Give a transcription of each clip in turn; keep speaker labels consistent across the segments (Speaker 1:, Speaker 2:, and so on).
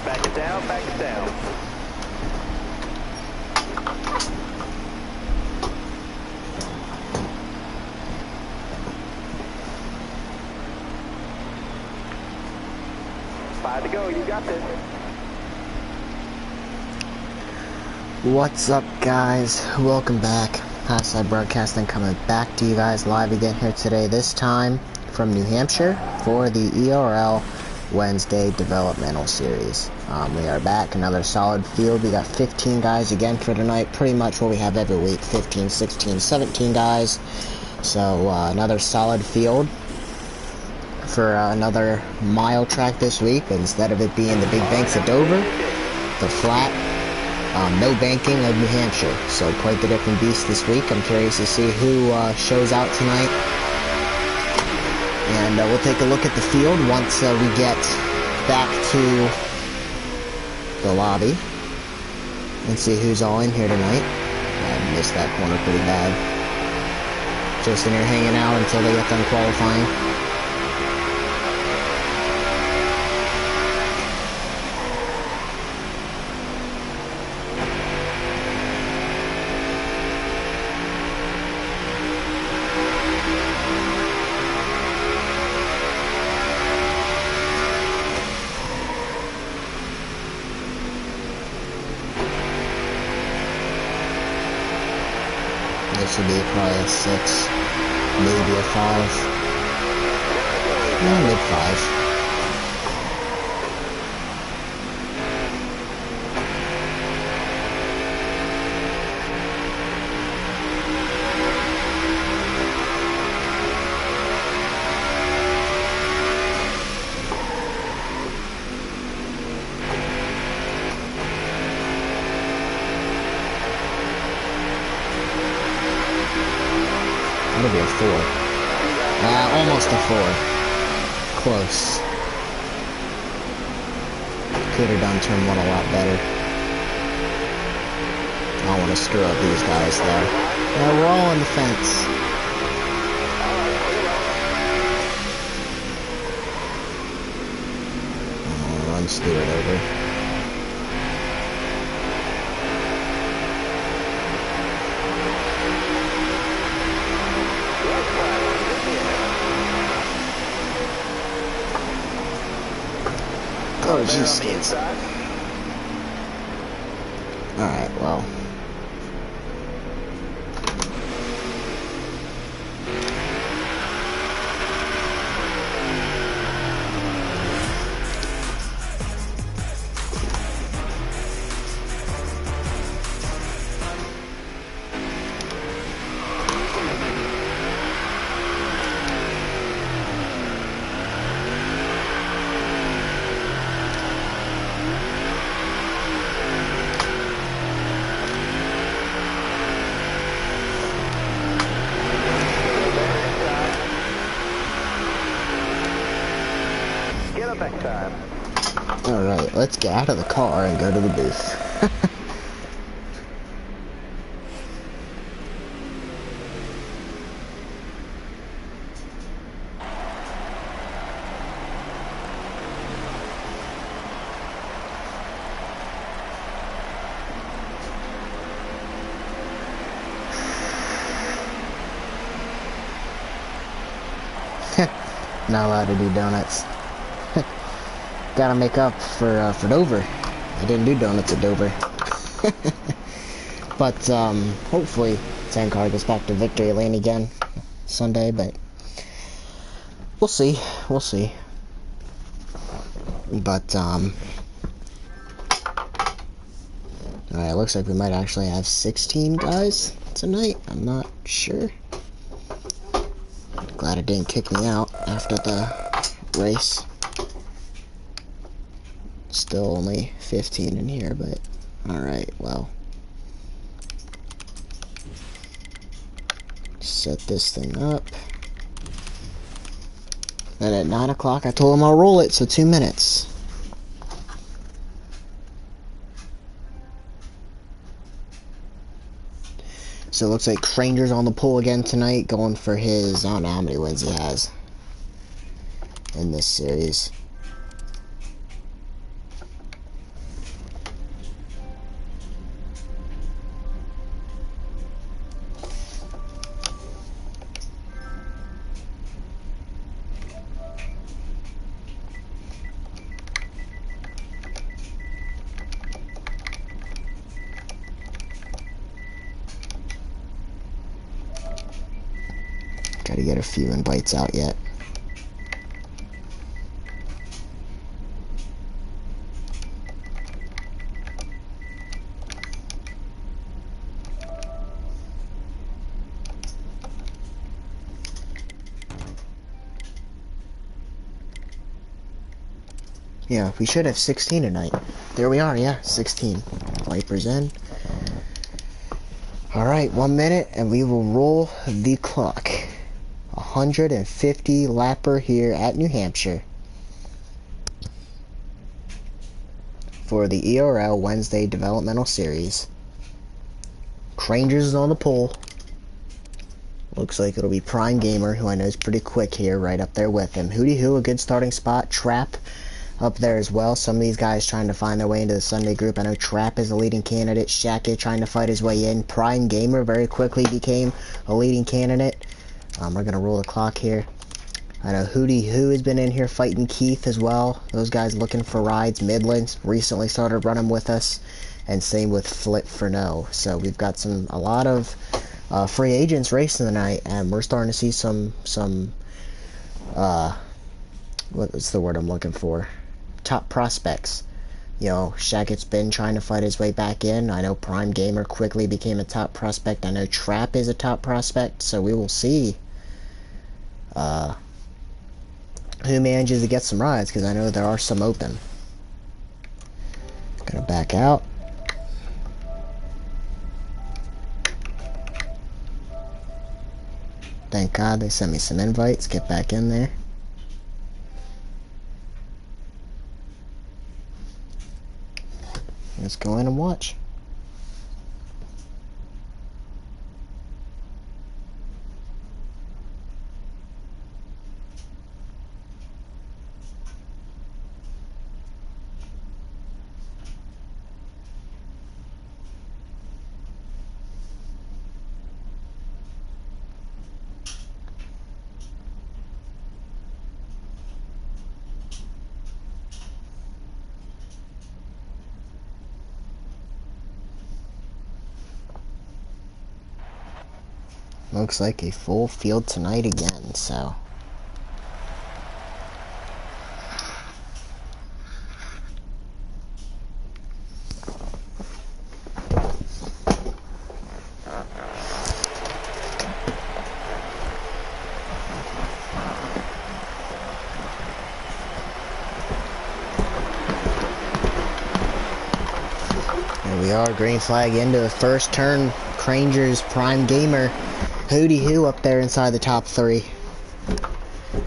Speaker 1: Back it down, back it down. Five to go, you got this.
Speaker 2: What's up, guys? Welcome back. Hashtag Broadcasting coming back to you guys live again here today, this time from New Hampshire for the ERL Wednesday Developmental Series. We are back, another solid field. We got 15 guys again for tonight, pretty much what we have every week, 15, 16, 17 guys. So another solid field for another mile track this week, but instead of it being the big banks of Dover, the flat, no banking of New Hampshire. So quite the different beast this week. I'm curious to see who shows out tonight. And we'll take a look at the field once we get back to the lobby and see who's all in here tonight. I missed that corner pretty bad. Just in here hanging out until they get done qualifying. This would be probably a 6, maybe a 5. No, mid 5. Maybe a 4. Almost a 4. Close. Could have done turn 1 a lot better. I don't want to screw up these guys though. Yeah, we're all on the fence. I'll run Stewart over. Oh, jeez. Alright, well. Alright, let's get out of the car and go to the booth. Not allowed to do donuts. Gotta make up for Dover. I didn't do donuts at Dover. But hopefully Sandcar gets back to victory lane again Sunday, but we'll see. We'll see. But alright, looks like we might actually have 16 guys tonight. I'm not sure. Glad it didn't kick me out after the race. Still only 15 in here, but alright, well. Set this thing up. And at 9 o'clock I told him I'll roll it, so 2 minutes. So it looks like Cranger's on the pole again tonight, going for his, I don't know how many wins he has in this series. Gotta get a few invites out yet. Yeah, we should have 16 tonight. There we are, yeah, 16. Vipers in. Alright, 1 minute and we will roll the clock. 150 lapper here at New Hampshire for the ERL Wednesday Developmental Series. Crangers is on the pole. Looks like it'll be Prime Gamer, who I know is pretty quick here, right up there with him. Hootie Hoo, a good starting spot. Trap up there as well. Some of these guys trying to find their way into the Sunday group. I know Trap is a leading candidate. Shackett trying to fight his way in. Prime Gamer very quickly became a leading candidate. We're going to roll the clock here. I know Hootie Hoo has been in here fighting Keith as well. Those guys looking for rides. Midlands recently started running with us. And same with Flip for No. So we've got a lot of free agents racing tonight. And we're starting to see some what's the word I'm looking for? Top prospects. You know, Shackett's been trying to fight his way back in. I know Prime Gamer quickly became a top prospect. I know Trap is a top prospect. So we will see who manages to get some rides, because I know there are some open. Gonna back out. Thank God they sent me some invites. Get back in there. Let's go in and watch. Looks like a full field tonight again, so. There we are, green flag into the first turn. Crangers, Prime Gamer. Hootie Hoo up there inside the top 3.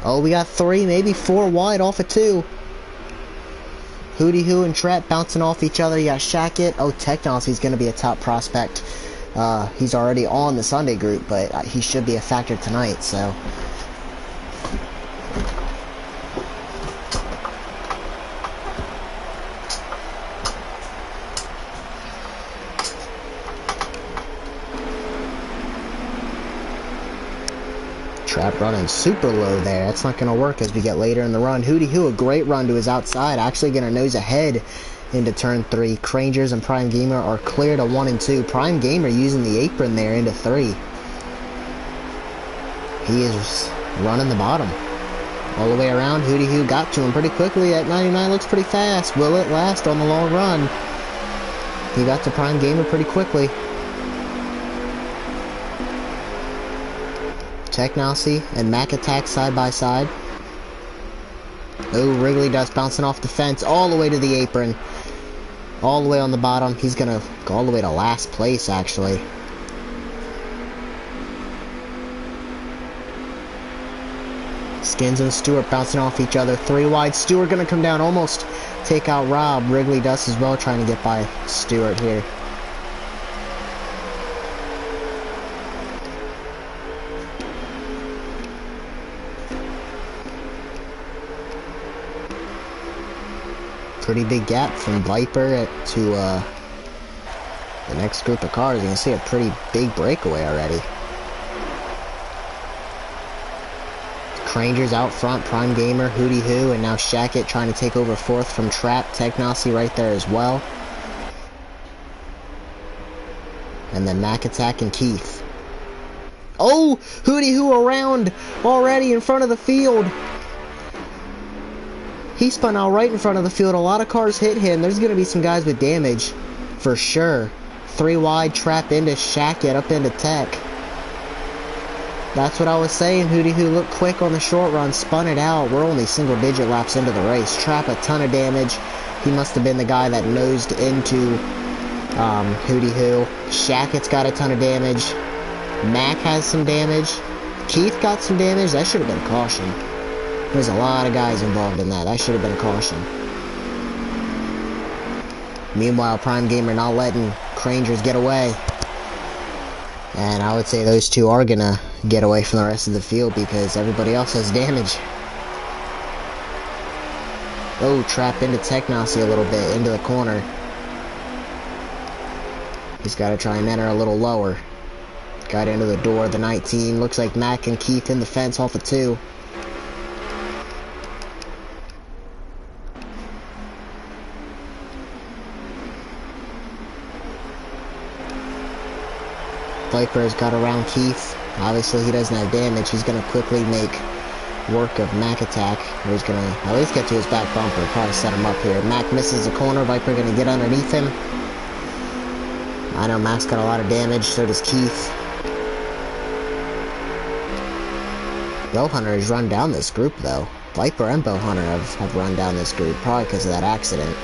Speaker 2: Oh, we got 3, maybe 4 wide off of 2. Hootie Hoo and Trap bouncing off each other. You got Shackett. Oh, Technology's going to be a top prospect. He's already on the Sunday group, but he should be a factor tonight, so. Trap running super low there. That's not going to work as we get later in the run. Hootie Hoo, a great run to his outside. Actually going to nose ahead into turn 3. Crangers and Prime Gamer are clear to 1 and 2. Prime Gamer using the apron there into 3. He is running the bottom. All the way around, Hootie Hoo got to him pretty quickly. At 99 looks pretty fast. Will it last on the long run? He got to Prime Gamer pretty quickly. Technology and Mac Attack side by side. Oh, Wrigley Dust bouncing off the fence all the way to the apron. All the way on the bottom. He's going to go all the way to last place, actually. Skins and Stewart bouncing off each other. 3 wide. Stewart going to come down, almost take out Rob. Wrigley Dust as well, trying to get by Stewart here. Pretty big gap from Viper to the next group of cars. You can see a pretty big breakaway already. Crangers out front, Prime Gamer, Hootie Hoo, and now Shackett trying to take over 4th from Trap. Technology right there as well. And then Mac Attack and Keith. Oh, Hootie Hoo around already in front of the field. He spun out right in front of the field. A lot of cars hit him. There's going to be some guys with damage for sure. 3 wide, trap into Shackett, up into Tech. That's what I was saying. Hootie Hoo looked quick on the short run, spun it out. We're only single-digit laps into the race. Trap a ton of damage. He must have been the guy that nosed into Hootie Hoo. Shackett's got a ton of damage. Mac has some damage. Keith got some damage. That should have been a caution. There's a lot of guys involved in that. That should have been a caution. Meanwhile, Prime Gamer not letting Crangers get away. And I would say those two are gonna get away from the rest of the field because everybody else has damage. Oh, trap into Technosy a little bit, into the corner. He's got to try and enter a little lower. Got into the door of the 19. Looks like Mac and Keith in the fence off of 2. Viper's got around Keith. Obviously he doesn't have damage. He's going to quickly make work of Mac attack. Or he's going to at least get to his back bumper. Probably set him up here. Mac misses the corner. Viper going to get underneath him. I know Mac's got a lot of damage. So does Keith. Bowhunter has run down this group though. Viper and Bowhunter have run down this group. Probably because of that accident.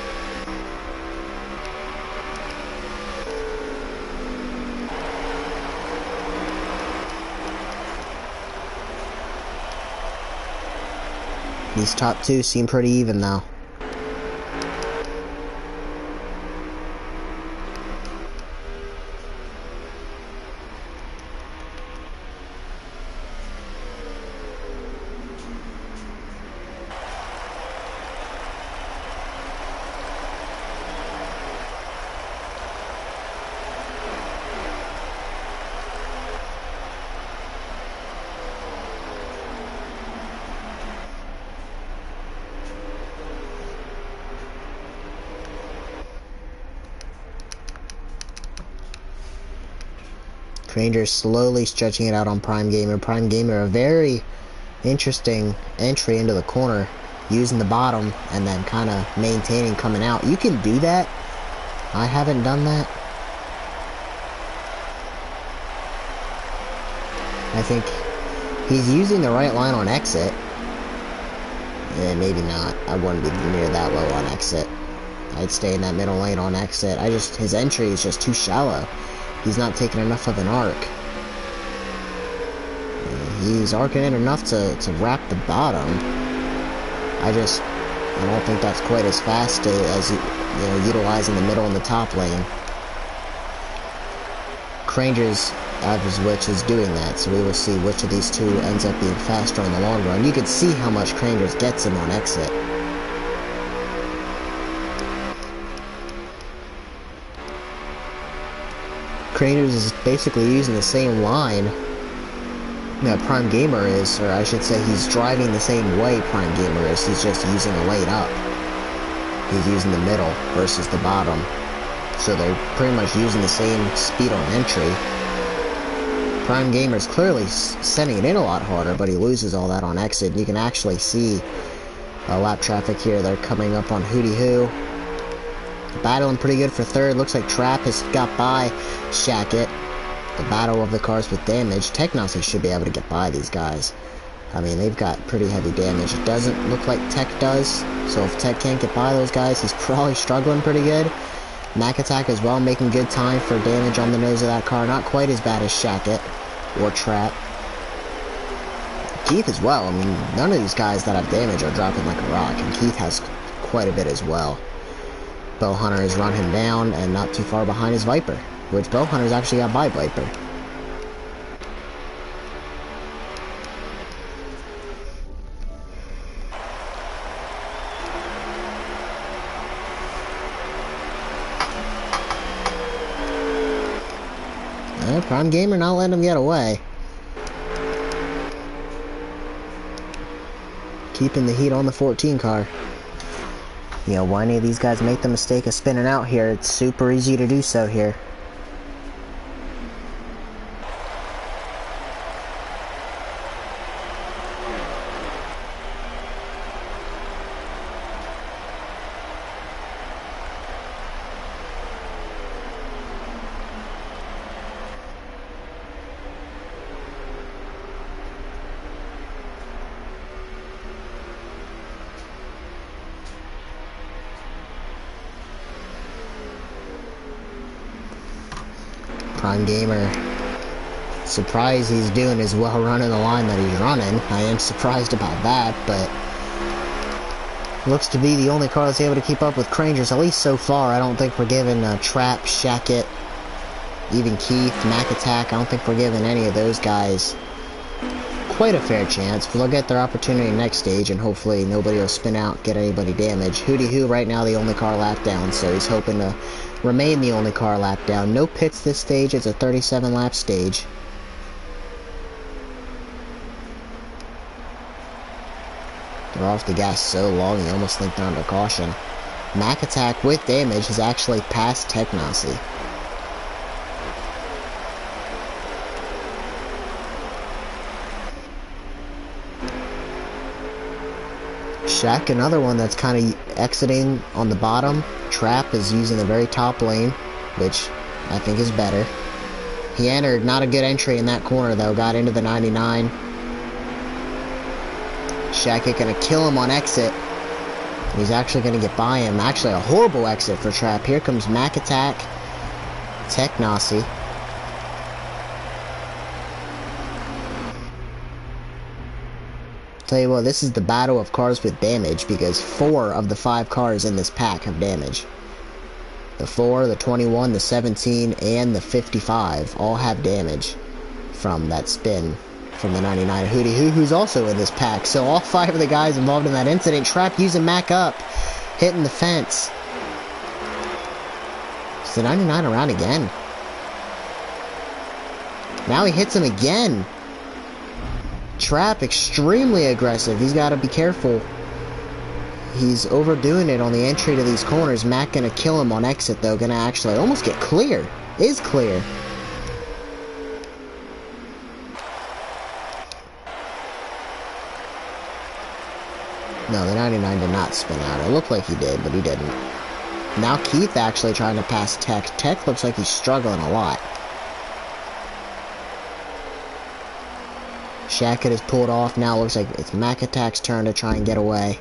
Speaker 2: These top 2 seem pretty even though. Rangers slowly stretching it out on Prime Gamer. Prime Gamer, a very interesting entry into the corner, using the bottom and then kind of maintaining coming out. You can do that. I haven't done that. I think he's using the right line on exit. Yeah, maybe not. I wouldn't be near that low on exit. I'd stay in that middle lane on exit. His entry is just too shallow. He's not taking enough of an arc. He's arcing in enough to wrap the bottom. I don't think that's quite as fast as utilizing the middle and the top lane. Cranger's average which is doing that, so we will see which of these two ends up being faster in the long run. You can see how much Cranger's gets him on exit. Craners is basically using the same line that Prime Gamer is, or I should say he's driving the same way Prime Gamer is. He's just using a lane up. He's using the middle versus the bottom. So they're pretty much using the same speed on entry. Prime Gamer's clearly sending it in a lot harder, but he loses all that on exit. And you can actually see lap traffic here. They're coming up on Hootie Hoo. Battling pretty good for third. Looks like Trap has got by Shackett. The battle of the cars with damage. Technosy should be able to get by these guys. I mean, they've got pretty heavy damage. It doesn't look like Tech does. So if Tech can't get by those guys, he's probably struggling pretty good. Mac Attack as well, making good time for damage on the nose of that car. Not quite as bad as Shackett or Trap. Keith as well. I mean, none of these guys that have damage are dropping like a rock. And Keith has quite a bit as well. Bowhunter has run him down and not too far behind his Viper, which Bowhunter's actually got by Viper. Prime Gamer not letting him get away. Keeping the heat on the 14 car. You know, when any of these guys make the mistake of spinning out here, it's super easy to do so here. Prime Gamer, surprised he's doing as well running the line that he's running. I am surprised about that, but looks to be the only car that's able to keep up with Crangers, at least so far. I don't think we're giving Trap, Shackett, even Keith, Mac Attack. I don't think we're giving any of those guys quite a fair chance, but they'll get their opportunity next stage, and hopefully nobody will spin out, get anybody damaged. Hootie Hoo right now the only car lap down, so he's hoping to remain the only car lap down. No pits this stage, it's a 37 lap stage. They're off the gas so long you almost think they're under caution. Mac Attack with damage has actually passed Technosy. Shaq, another one that's kind of exiting on the bottom. Trap is using the very top lane, which I think is better. He entered, not a good entry in that corner though, got into the 99. Shackett gonna kill him on exit. He's actually gonna get by him. Actually a horrible exit for Trap. Here comes Mac Attack, Technosy. Tell you what, this is the battle of cars with damage, because 4 of the 5 cars in this pack have damage. The 4, the 21, the 17, and the 55 all have damage from that spin from the 99 Hootie Hoo, who's also in this pack. So all 5 of the guys involved in that incident. Trap using Mac up, hitting the fence. Is the 99 around again? Now he hits him again. Trap extremely aggressive. He's got to be careful. He's overdoing it on the entry to these corners. Mac gonna kill him on exit though. Gonna actually almost get clear. Is clear. No, the 99 did not spin out. It looked like he did, but he didn't. Now Keith actually trying to pass Tech. Tech looks like he's struggling a lot. Shackett is pulled off. Now looks like it's Mac Attack's turn to try and get away.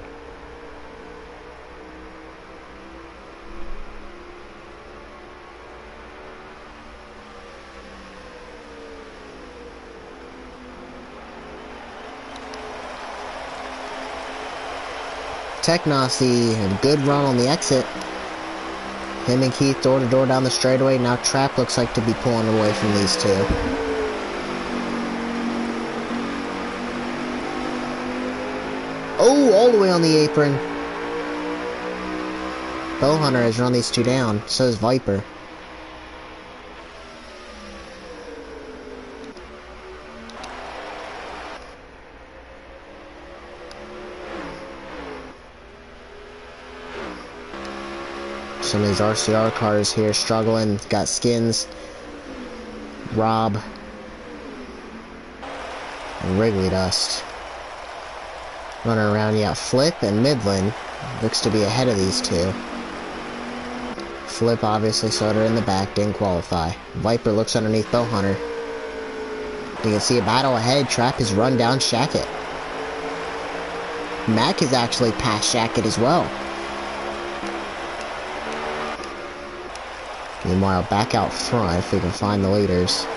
Speaker 2: Technosy, a good run on the exit. Him and Keith door to door down the straightaway. Now Trap looks like to be pulling away from these two. Oh, all the way on the apron. Bowhunter has run these two down. So is Viper. Some of these RCR cars here struggling. Got Skins, Rob, and Wrigley Dust. Running around, you got Flip and Midland. Looks to be ahead of these two. Flip obviously started in the back, didn't qualify. Viper looks underneath Bowhunter. You can see a battle ahead. Trap has run down Shackett. Mac is actually past Shackett as well. Meanwhile, back out front, if we can find the leaders.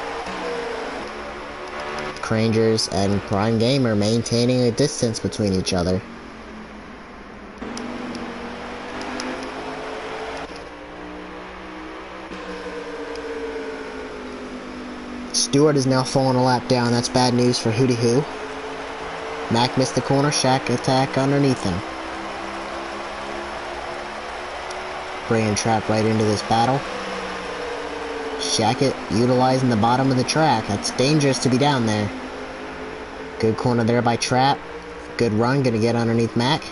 Speaker 2: Crangers and Prime Gamer maintaining a distance between each other. Stewart is now falling a lap down. That's bad news for Hootie Hoo. Mac missed the corner. Shack Attack underneath him. Bringing Trap right into this battle. Shackett utilizing the bottom of the track. That's dangerous to be down there. Good corner there by Trap. Good run, gonna get underneath Mac.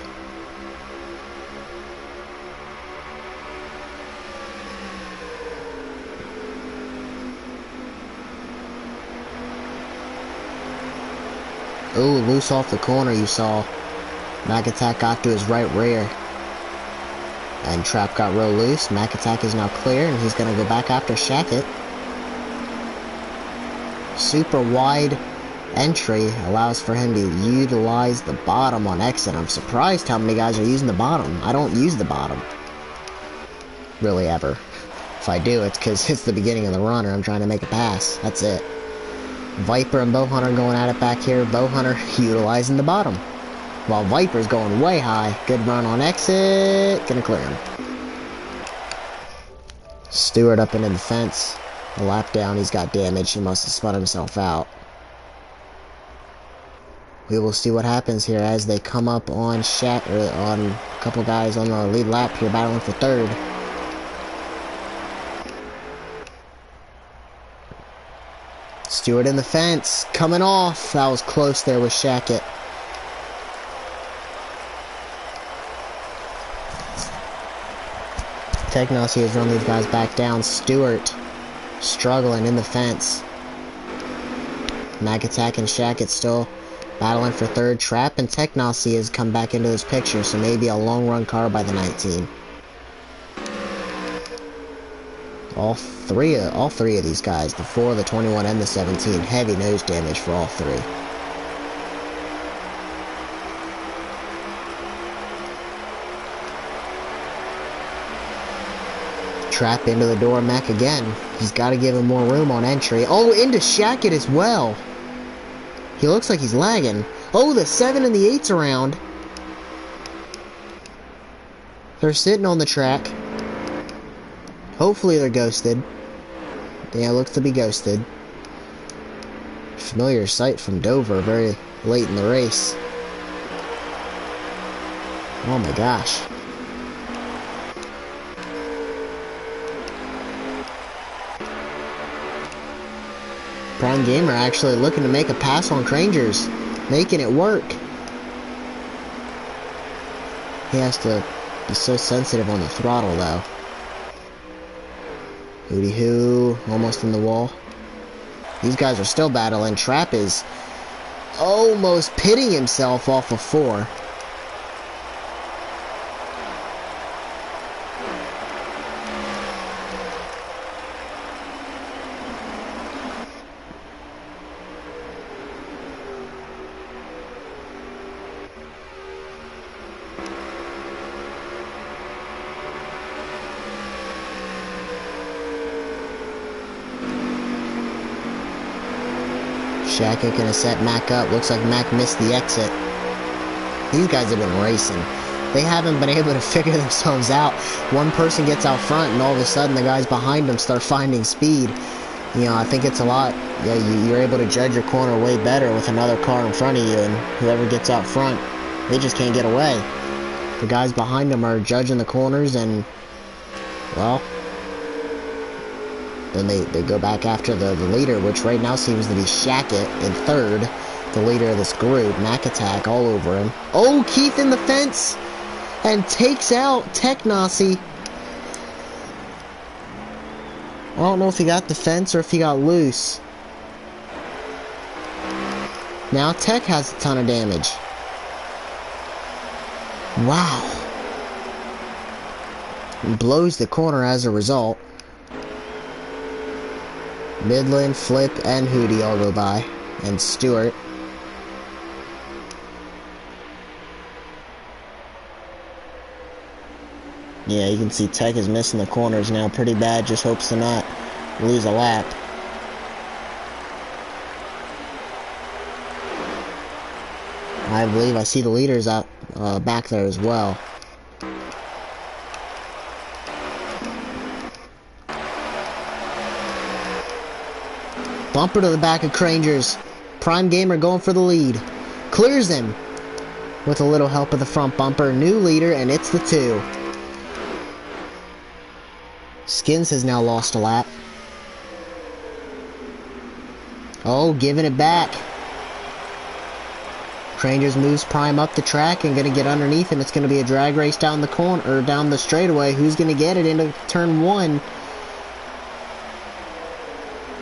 Speaker 2: Ooh, loose off the corner you saw. Mac Attack got to his right rear. And Trap got real loose. Mac Attack is now clear, and he's going to go back after Shackett. Super wide entry allows for him to utilize the bottom on exit. I'm surprised how many guys are using the bottom. I don't use the bottom. Really, ever. If I do, it's because it's the beginning of the run or I'm trying to make a pass. That's it. Viper and Bowhunter going at it back here. Bowhunter utilizing the bottom, while Viper's going way high. Good run on exit. Gonna clear him. Stewart up into the fence. A lap down, he's got damage. He must have spun himself out. We will see what happens here as they come up on on a couple guys on the lead lap here battling for third. Stewart in the fence, coming off. That was close there with Shackett. Technosy has run these guys back down. Stewart struggling in the fence. Mac Attack and Shackett still battling for third. Trap and Technosy has come back into this picture, so maybe a long run car by the 19. All three of these guys, the 4, the 21, and the 17, heavy nose damage for all three. Trap into the door, Mac again. He's got to give him more room on entry. Oh, into Shackett as well. He looks like he's lagging. Oh, the 7 and the 8's around. They're sitting on the track. Hopefully they're ghosted. Yeah, looks to be ghosted. Familiar sight from Dover very late in the race. Oh my gosh. Prime Gamer actually looking to make a pass on Crangers, making it work. He has to be so sensitive on the throttle though. Hooty hoo, almost in the wall. These guys are still battling. Trap is almost pitting himself off of 4. Shackett gonna set Mac up. Looks like Mac missed the exit. These guys have been racing. They haven't been able to figure themselves out. One person gets out front and all of a sudden the guys behind them start finding speed. You know, I think it's a lot. Yeah, you're able to judge your corner way better with another car in front of you, and whoever gets out front, they just can't get away. The guys behind them are judging the corners and, well, then they go back after the leader, which right now seems to be Shackett in third, the leader of this group. Mac Attack all over him. Oh, Keith in the fence! And takes out Technosy. I don't know if he got the fence or if he got loose. Now Tech has a ton of damage. Wow. And blows the corner as a result. Midland, Flip, and Hootie all go by. And Stewart. Yeah, you can see Tech is missing the corners now pretty bad. Just hopes to not lose a lap. I believe I see the leaders out back there as well. Bumper to the back of Crangers. Prime Gamer going for the lead. Clears him with a little help of the front bumper. New leader, and it's the 2. Skins has now lost a lap. Oh, giving it back. Crangers moves Prime up the track and gonna get underneath him. It's gonna be a drag race down the corner, or down the straightaway. Who's gonna get it into turn 1?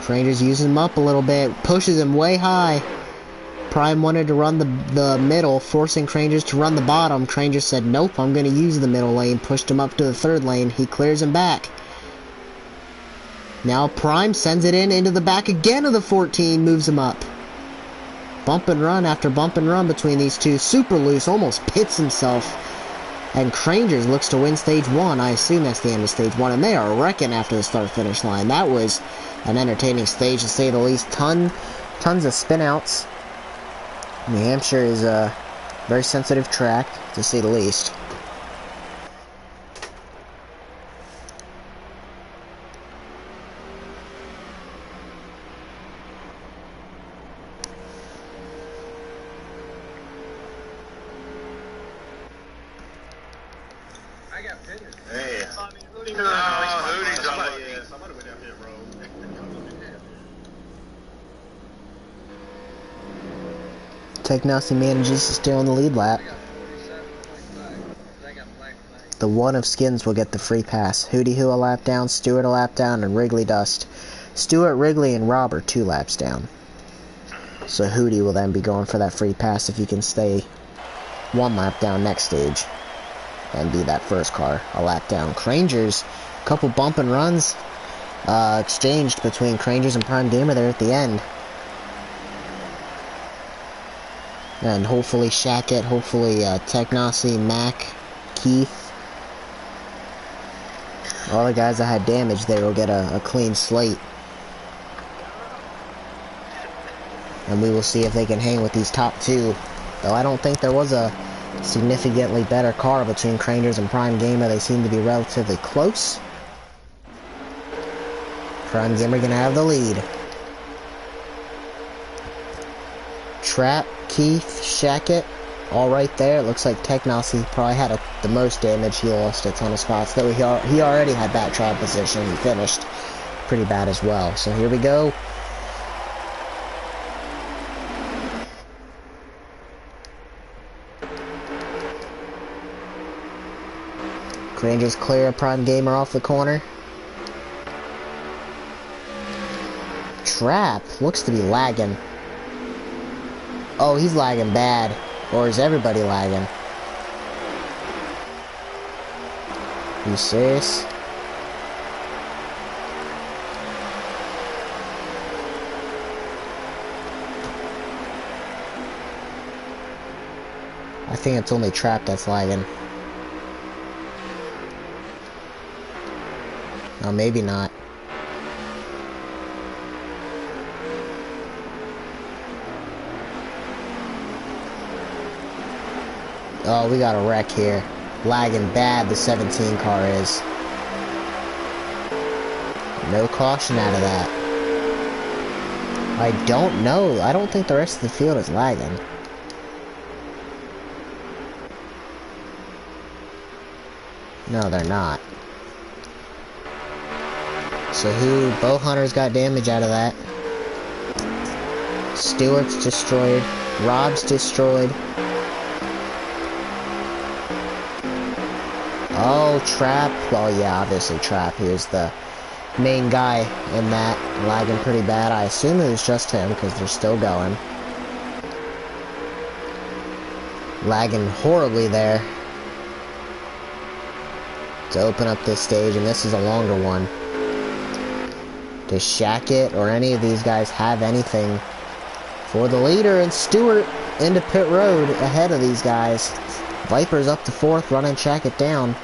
Speaker 2: Crangers uses him up a little bit, pushes him way high. Prime wanted to run the middle, forcing Crangers to run the bottom. Crangers said, nope, I'm going to use the middle lane. Pushed him up to the 3rd lane. He clears him back. Now Prime sends it into the back again of the 14, moves him up. Bump and run after bump and run between these two. Super loose, almost pits himself And Crangers looks to win stage 1. I assume that's the end of stage 1. And they are wrecking after the start-finish line. That was an entertaining stage, to say the least. Tons of spin-outs. New Hampshire is a very sensitive track, to say the least.
Speaker 3: Hey. Hootie down here, bro.
Speaker 2: Technosy manages to stay on the lead lap. The one of Skins will get the free pass. Hootie Who a lap down, Stewart a lap down, and Wrigley Dust. Stewart, Wrigley, and Rob are 2 laps down. So Hootie will then be going for that free pass if he can stay 1 lap down next stage and be that first car a lap down. Crangers, a couple bump and runs exchanged between Crangers and Prime Gamer there at the end. And hopefully Shackett, hopefully Technosy, Mac, Keith, all the guys that had damage there will get a clean slate. And we will see if they can hang with these top 2. Though I don't think there was a significantly better car between Crangers and Prime Gamer. They seem to be relatively close. Prime Gamer gonna have the lead. Trap, Keith, Shackett, all right there. It looks like Technosy probably had the most damage. He lost a ton of spots, though he already had that trial position. He finished pretty bad as well. So here we go. Crangers clear Prime Gamer off the corner. Trap looks to be lagging. Oh, he's lagging bad. Or is everybody lagging? Are you serious? I think it's only Trap that's lagging. Oh, maybe not. Oh, we got a wreck here. Lagging bad, the 17 car is. No caution out of that. I don't know. I don't think the rest of the field is lagging. No, they're not. So Bow Hunter's got damage out of that. Stewart's destroyed. Rob's destroyed. Oh, Trap. Well, yeah, obviously Trap. He was the main guy in that. Lagging pretty bad. I assume it was just him because they're still going. Lagging horribly there to open up this stage, and this is a longer one. Does Shackett or any of these guys have anything for the leader? And Stewart into pit road ahead of these guys. Viper's up to 4th, running Shackett down.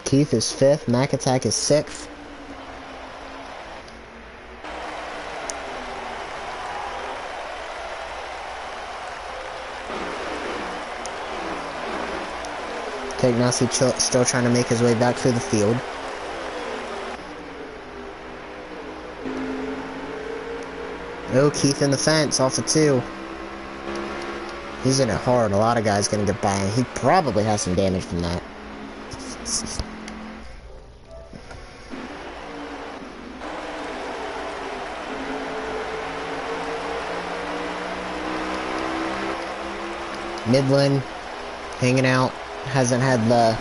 Speaker 2: Keith is 5th, Mac Attack is 6th. Technosy still trying to make his way back through the field. Oh, Keith in the fence, off of 2. He's in it hard. A lot of guys gonna get by, and he probably has some damage from that. Midland, hanging out, hasn't had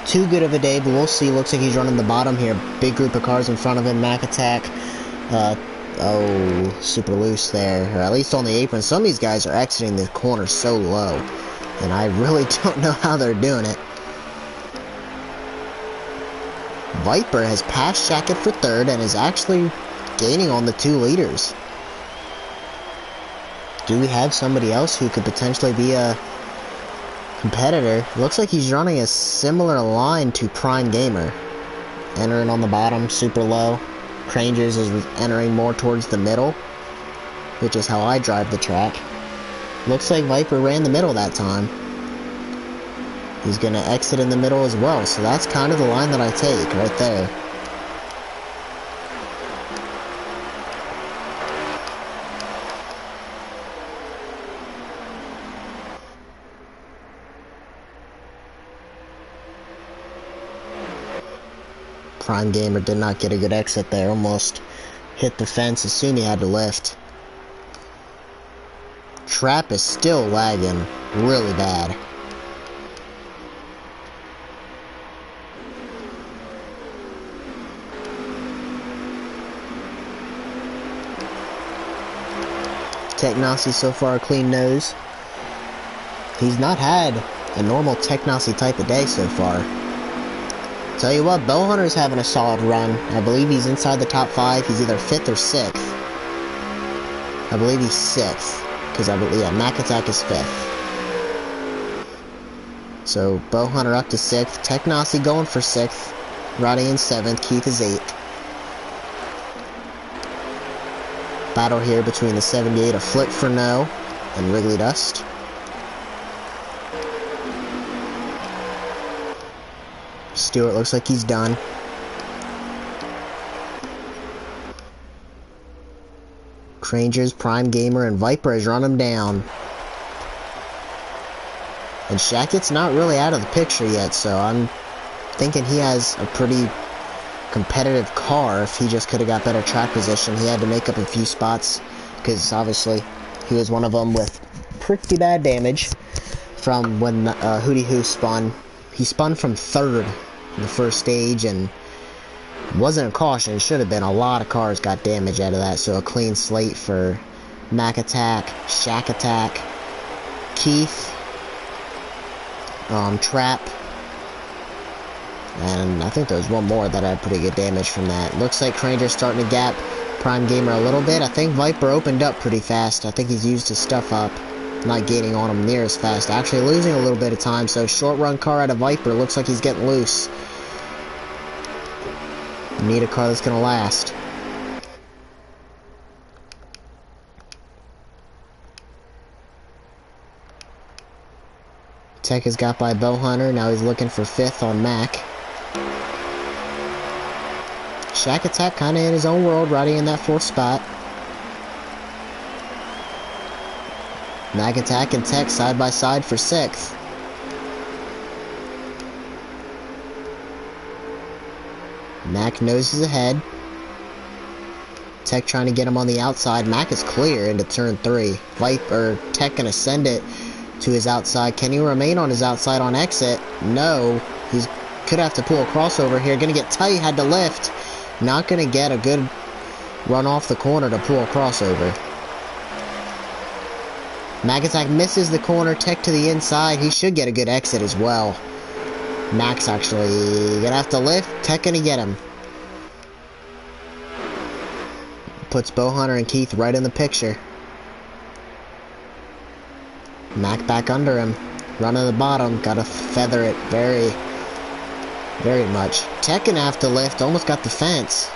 Speaker 2: too good of a day, but we'll see. Looks like he's running the bottom here. Big group of cars in front of him. Mac Attack, Oh, super loose there, or at least on the apron. Some of these guys are exiting the corner so low, and I really don't know how they're doing it. Viper has passed Shackett for third and is actually gaining on the 2 leaders. Do we have somebody else who could potentially be a competitor? Looks like he's running a similar line to Prime Gamer. Entering on the bottom, super low. Crangers is entering more towards the middle, which is how I drive the track. Looks like Viper ran the middle that time. He's going to exit in the middle as well, so that's kind of the line that I take right there. Prime Gamer did not get a good exit there, almost hit the fence as soon as he had to lift. Trap is still lagging really bad. Technasi so far a clean nose. He's not had a normal Technasi type of day so far. Tell you what, Bowhunter's having a solid run. I believe he's inside the top 5. He's either 5th or 6th. I believe he's 6th. Because I believe, yeah, Mac Attack is 5th. So, Bowhunter up to 6th. Technasi going for 6th. Roddy in 7th. Keith is 8th. Battle here between the 78 of Flip for No and Wrigley Dust. Stewart looks like he's done. Crangers, Prime Gamer, and Viper has run him down. And Shackett's not really out of the picture yet, so I'm thinking he has a pretty competitive car. If he just could have got better track position, he had to make up a few spots, because obviously he was one of them with pretty bad damage from when Hootie Hoo spun. He spun from 3rd in the first stage, and wasn't a caution. It should have been. A lot of cars got damage out of that, so a clean slate for Mac Attack, Shack Attack, Keith, Trap, and I think there was one more that had pretty good damage from that. Looks like Cranger's starting to gap Prime Gamer a little bit. I think Viper opened up pretty fast. I think he's used his stuff up. Not gaining on him near as fast. Actually losing a little bit of time, so short run car out of Viper. Looks like he's getting loose. Need a car that's going to last. Tech has got by Bowhunter. Now he's looking for 5th on Mac. Shack Attack kind of in his own world, riding in that 4th spot. Mac Attack and Tech side by side for 6th. Mac noses ahead. Tech trying to get him on the outside. Mac is clear into turn 3. Tech gonna send it to his outside. Can he remain on his outside on exit? No. He's could have to pull a crossover here. Gonna get tight, had to lift. Not gonna get a good run off the corner to pull a crossover. Mac Attack misses the corner. Tech to the inside. He should get a good exit as well. Mac's actually gonna have to lift. Tech gonna get him. Puts Bowhunter and Keith right in the picture. Mac back under him. Running the bottom. Gotta feather it very, very much. Tech gonna have to lift. Almost got the fence.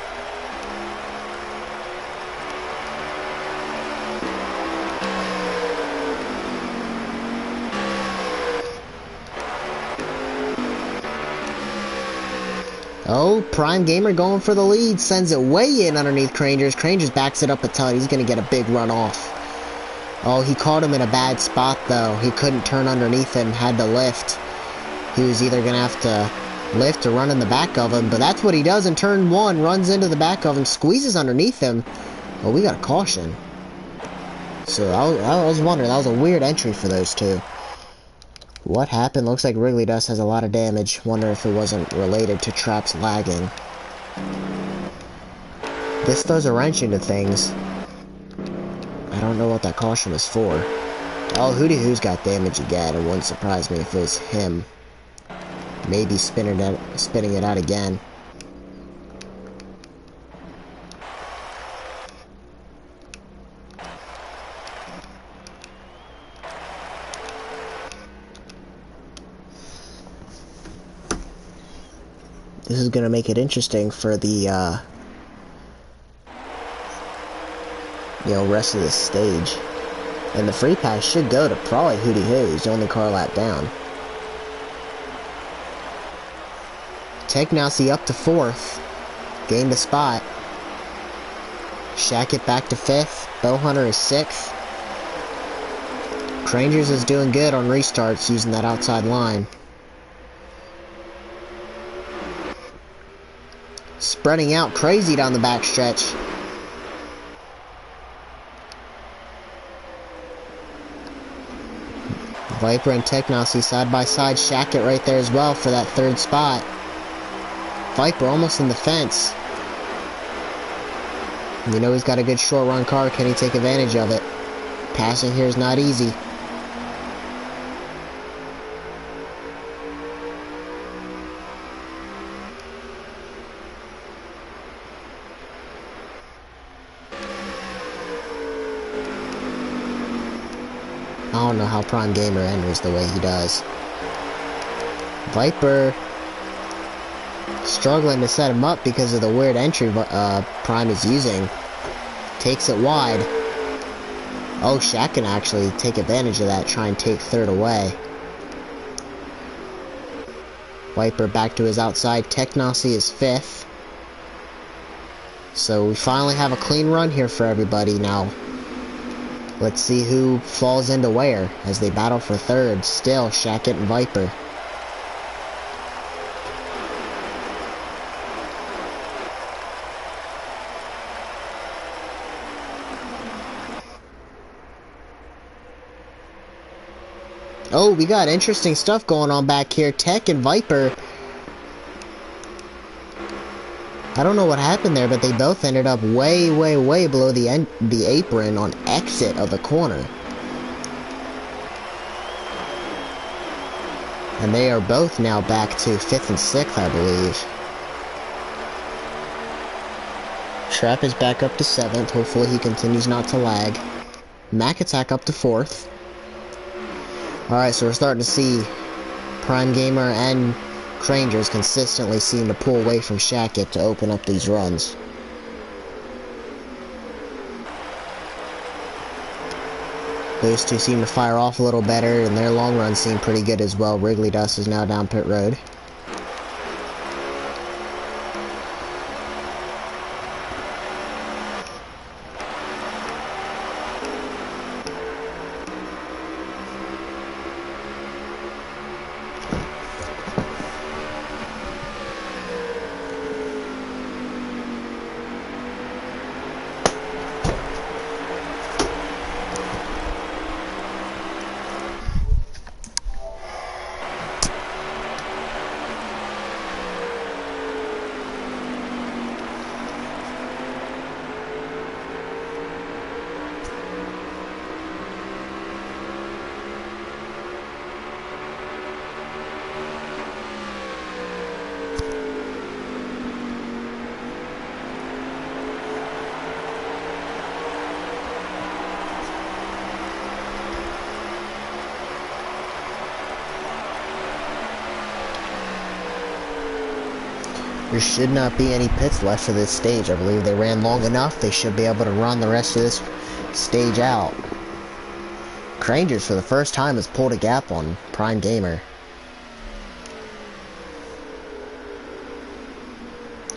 Speaker 2: Oh, Prime Gamer going for the lead. Sends it way in underneath Crangers. Crangers backs it up a ton. He's going to get a big run off. Oh, he caught him in a bad spot, though. He couldn't turn underneath him. Had to lift. He was either going to have to lift or run in the back of him. But that's what he does in turn 1. Runs into the back of him. Squeezes underneath him. Oh, we got a caution. So I was wondering. That was a weird entry for those two. What happened? Looks like Wrigley Dust has a lot of damage. Wonder if it wasn't related to Trap's lagging. This throws a wrench into things. I don't know what that caution was for. Oh, Hootie Hoo's got damage again. It wouldn't surprise me if it was him. Maybe spinning it out again. This is gonna make it interesting for the rest of this stage. And the free pass should go to probably Hootie Hoo. He's the only car lap down. Technowsy up to 4th. Gained a spot. Shackett back to 5th. Bowhunter is 6th. Crangers is doing good on restarts using that outside line. Spreading out crazy down the backstretch. Viper and Technowsy side by side. Shackett right there as well for that 3rd spot. Viper almost in the fence. You know he's got a good short run car. Can he take advantage of it? Passing here is not easy. I don't know how Prime Gamer enters the way he does. Viper struggling to set him up because of the weird entry Prime is using. Takes it wide. Oh, Shaq can actually take advantage of that, try and take 3rd away. Viper back to his outside. Technowsy is 5th. So we finally have a clean run here for everybody now. Let's see who falls into where as they battle for 3rd. Still, Shackett and Viper. Oh, we got interesting stuff going on back here. Tech and Viper. I don't know what happened there, but they both ended up way, way, way below the apron on exit of the corner. And they are both now back to 5th and 6th, I believe. Trap is back up to 7th. Hopefully he continues not to lag. Mac Attack up to 4th. Alright, so we're starting to see Prime Gamer and Crangers consistently seem to pull away from Shackett to open up these runs. Those two seem to fire off a little better, and their long runs seem pretty good as well. Wrigley Dust is now down pit road. There should not be any pits left for this stage. I believe they ran long enough. They should be able to run the rest of this stage out. Crangers, for the first time, has pulled a gap on Prime Gamer.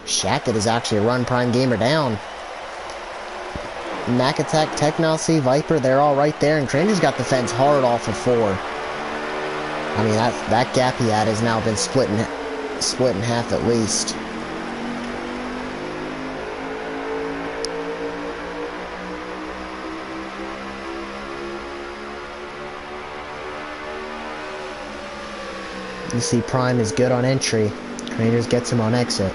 Speaker 2: Shackett has actually run Prime Gamer down. Mac Attack, Technowsy, Viper, they're all right there, and Crangers got the fence hard off of 4. I mean, that gap he had has now been split in half at least. You see Prime is good on entry. Crangers gets him on exit.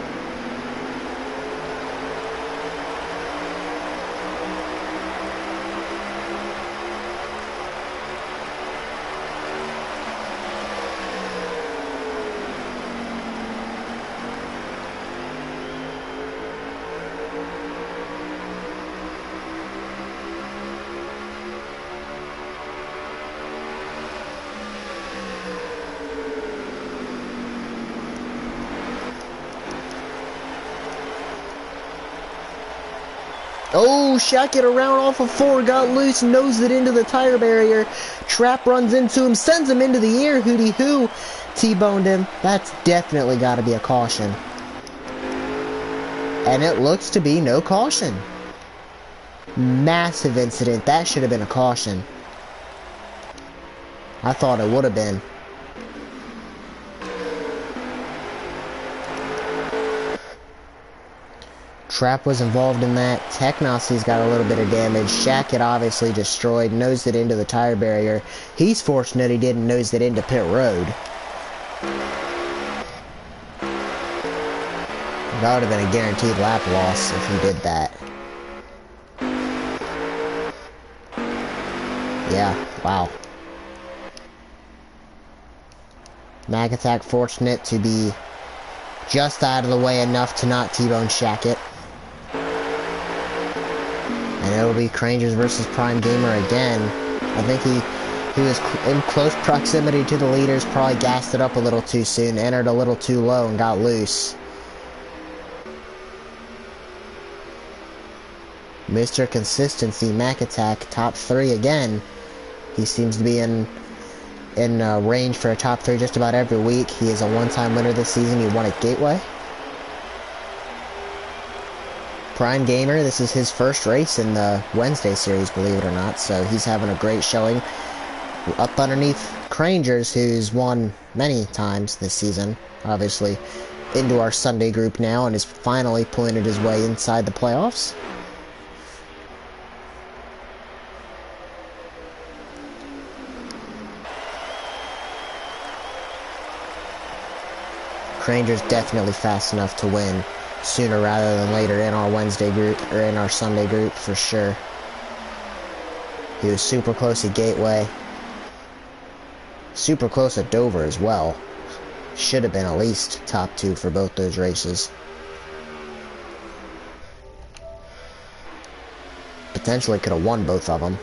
Speaker 2: Oh, Shackett around off of 4, got loose, nosed it into the tire barrier. Trap runs into him, sends him into the air, hootie hoo. T-boned him. That's definitely got to be a caution. And it looks to be no caution. Massive incident. That should have been a caution. I thought it would have been. Trap was involved in that. Technosy's got a little bit of damage. Shackett obviously destroyed. Nosed it into the tire barrier. He's fortunate he didn't nose it into pit road. That would have been a guaranteed lap loss if he did that. Yeah, wow. Mac Attack fortunate to be just out of the way enough to not T-bone Shackett. And it'll be Crangers versus Prime Gamer again. I think he was in close proximity to the leaders, probably gassed it up a little too soon, entered a little too low and got loose. Mr. Consistency, Mac Attack, top 3 again. He seems to be in range for a top 3 just about every week. He is a one-time winner this season. He won at Gateway. Prime Gamer, this is his first race in the Wednesday series, believe it or not, so he's having a great showing. Up underneath Crangers, who's won many times this season, obviously into our Sunday group now, and is finally pointed his way inside the playoffs. Crangers definitely fast enough to win sooner rather than later in our Wednesday group, or in our Sunday group for sure. He was super close at Gateway. Super close at Dover as well. Should have been at least top 2 for both those races. Potentially could have won both of them.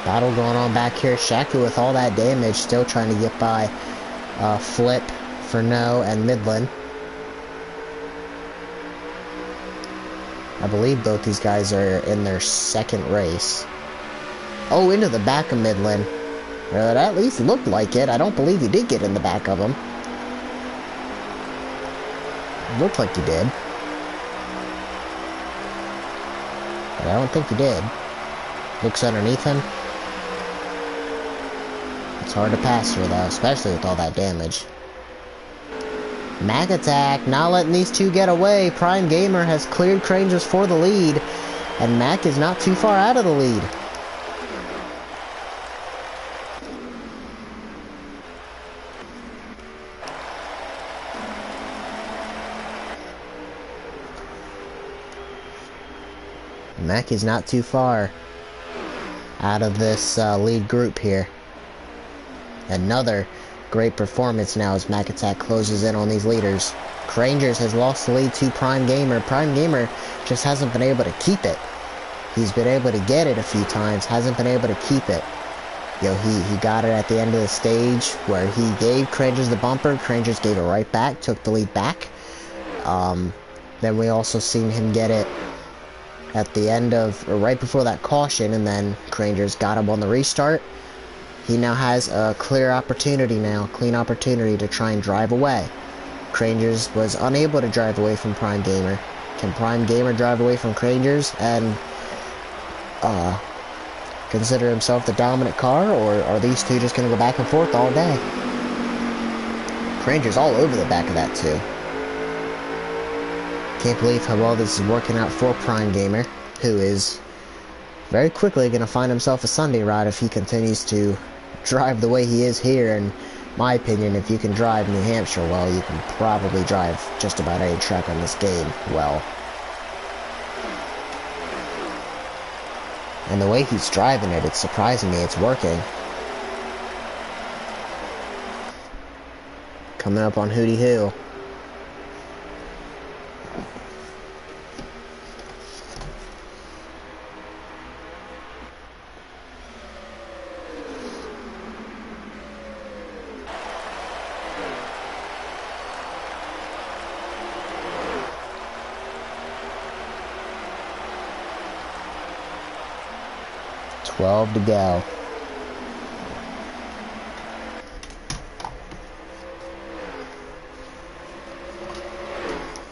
Speaker 2: Battle going on back here. Shackett with all that damage, still trying to get by Flip, Furneaux, and Midland. I believe both these guys are in their second race. Oh, into the back of Midland. Well, it at least looked like it. I don't believe he did get in the back of him. It looked like he did. But I don't think he did. Looks underneath him. It's hard to pass here, though, especially with all that damage. Mac Attack, not letting these two get away. Prime Gamer has cleared Crangers for the lead, and Mac is not too far out of the lead. Mac is not too far out of this lead group here. Another great performance now as Mac Attack closes in on these leaders. Crangers has lost the lead to Prime Gamer. Prime Gamer just hasn't been able to keep it. He's been able to get it a few times, hasn't been able to keep it. He got it at the end of the stage where he gave Crangers the bumper. Crangers gave it right back, took the lead back. Then we also seen him get it at the end of, or right before that caution, and then Crangers got him on the restart. He now has a clear opportunity now, clean opportunity to try and drive away. Crangers was unable to drive away from Prime Gamer. Can Prime Gamer drive away from Crangers and consider himself the dominant car, or are these two just going to go back and forth all day? Crangers all over the back of that too. Can't believe how well this is working out for Prime Gamer, who is very quickly going to find himself a Sunday ride if he continues to drive the way he is here. In my opinion, if you can drive New Hampshire well, you can probably drive just about any track on this game well. And the way he's driving it, it's surprising me it's working. Coming up on Hootie Hoo. To go.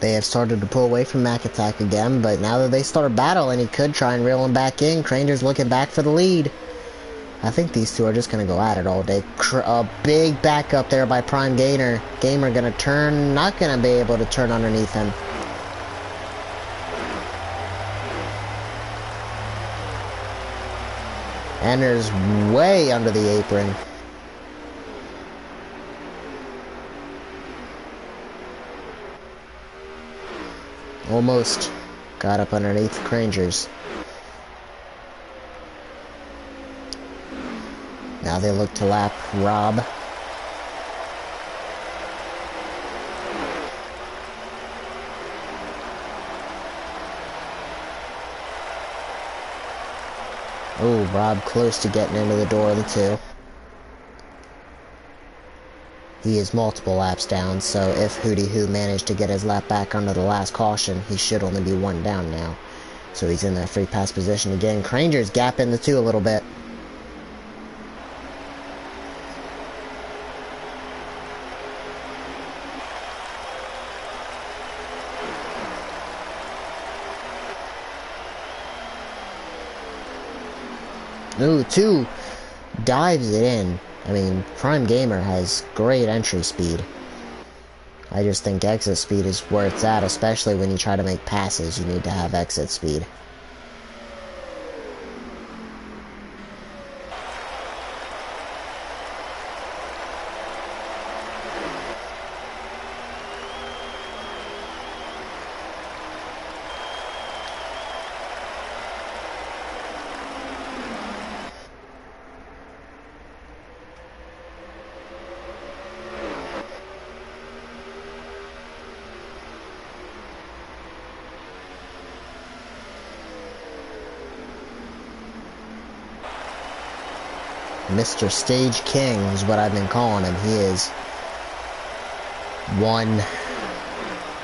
Speaker 2: They have started to pull away from Mac Attack again, but now that they start battling, he could try and reel him back in. Cranger's looking back for the lead. I think these two are just going to go at it all day. A big backup there by Prime Gamer. Gamer going to turn, not going to be able to turn underneath him. Enters way under the apron. Almost got up underneath Cranger's. Now they look to lap Rob. Oh, Rob close to getting into the door of the two. He is multiple laps down, so if Hootie Hoo managed to get his lap back under the last caution, he should only be one down now. So he's in that free pass position again. Cranger's gapping the two a little bit. Ooh, two dives it in. I mean, Prime Gamer has great entry speed. I just think exit speed is where it's at, especially when you try to make passes. You need to have exit speed. Mr. Stage King is what I've been calling him. He is won.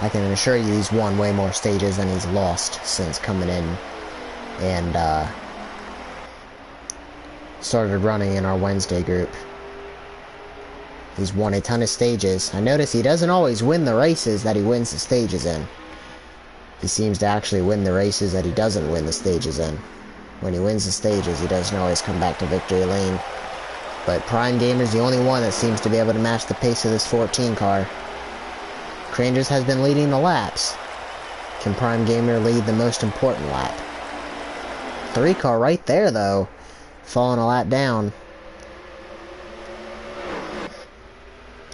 Speaker 2: I can assure you he's won way more stages than he's lost since coming in and started running in our Wednesday group. He's won a ton of stages. I notice he doesn't always win the races that he wins the stages in. He seems to actually win the races that he doesn't win the stages in. When he wins the stages, he doesn't always come back to victory lane. But Prime Gamer's the only one that seems to be able to match the pace of this 14 car. Crangers has been leading the laps. Can Prime Gamer lead the most important lap? 3 car right there, though. Falling a lap down.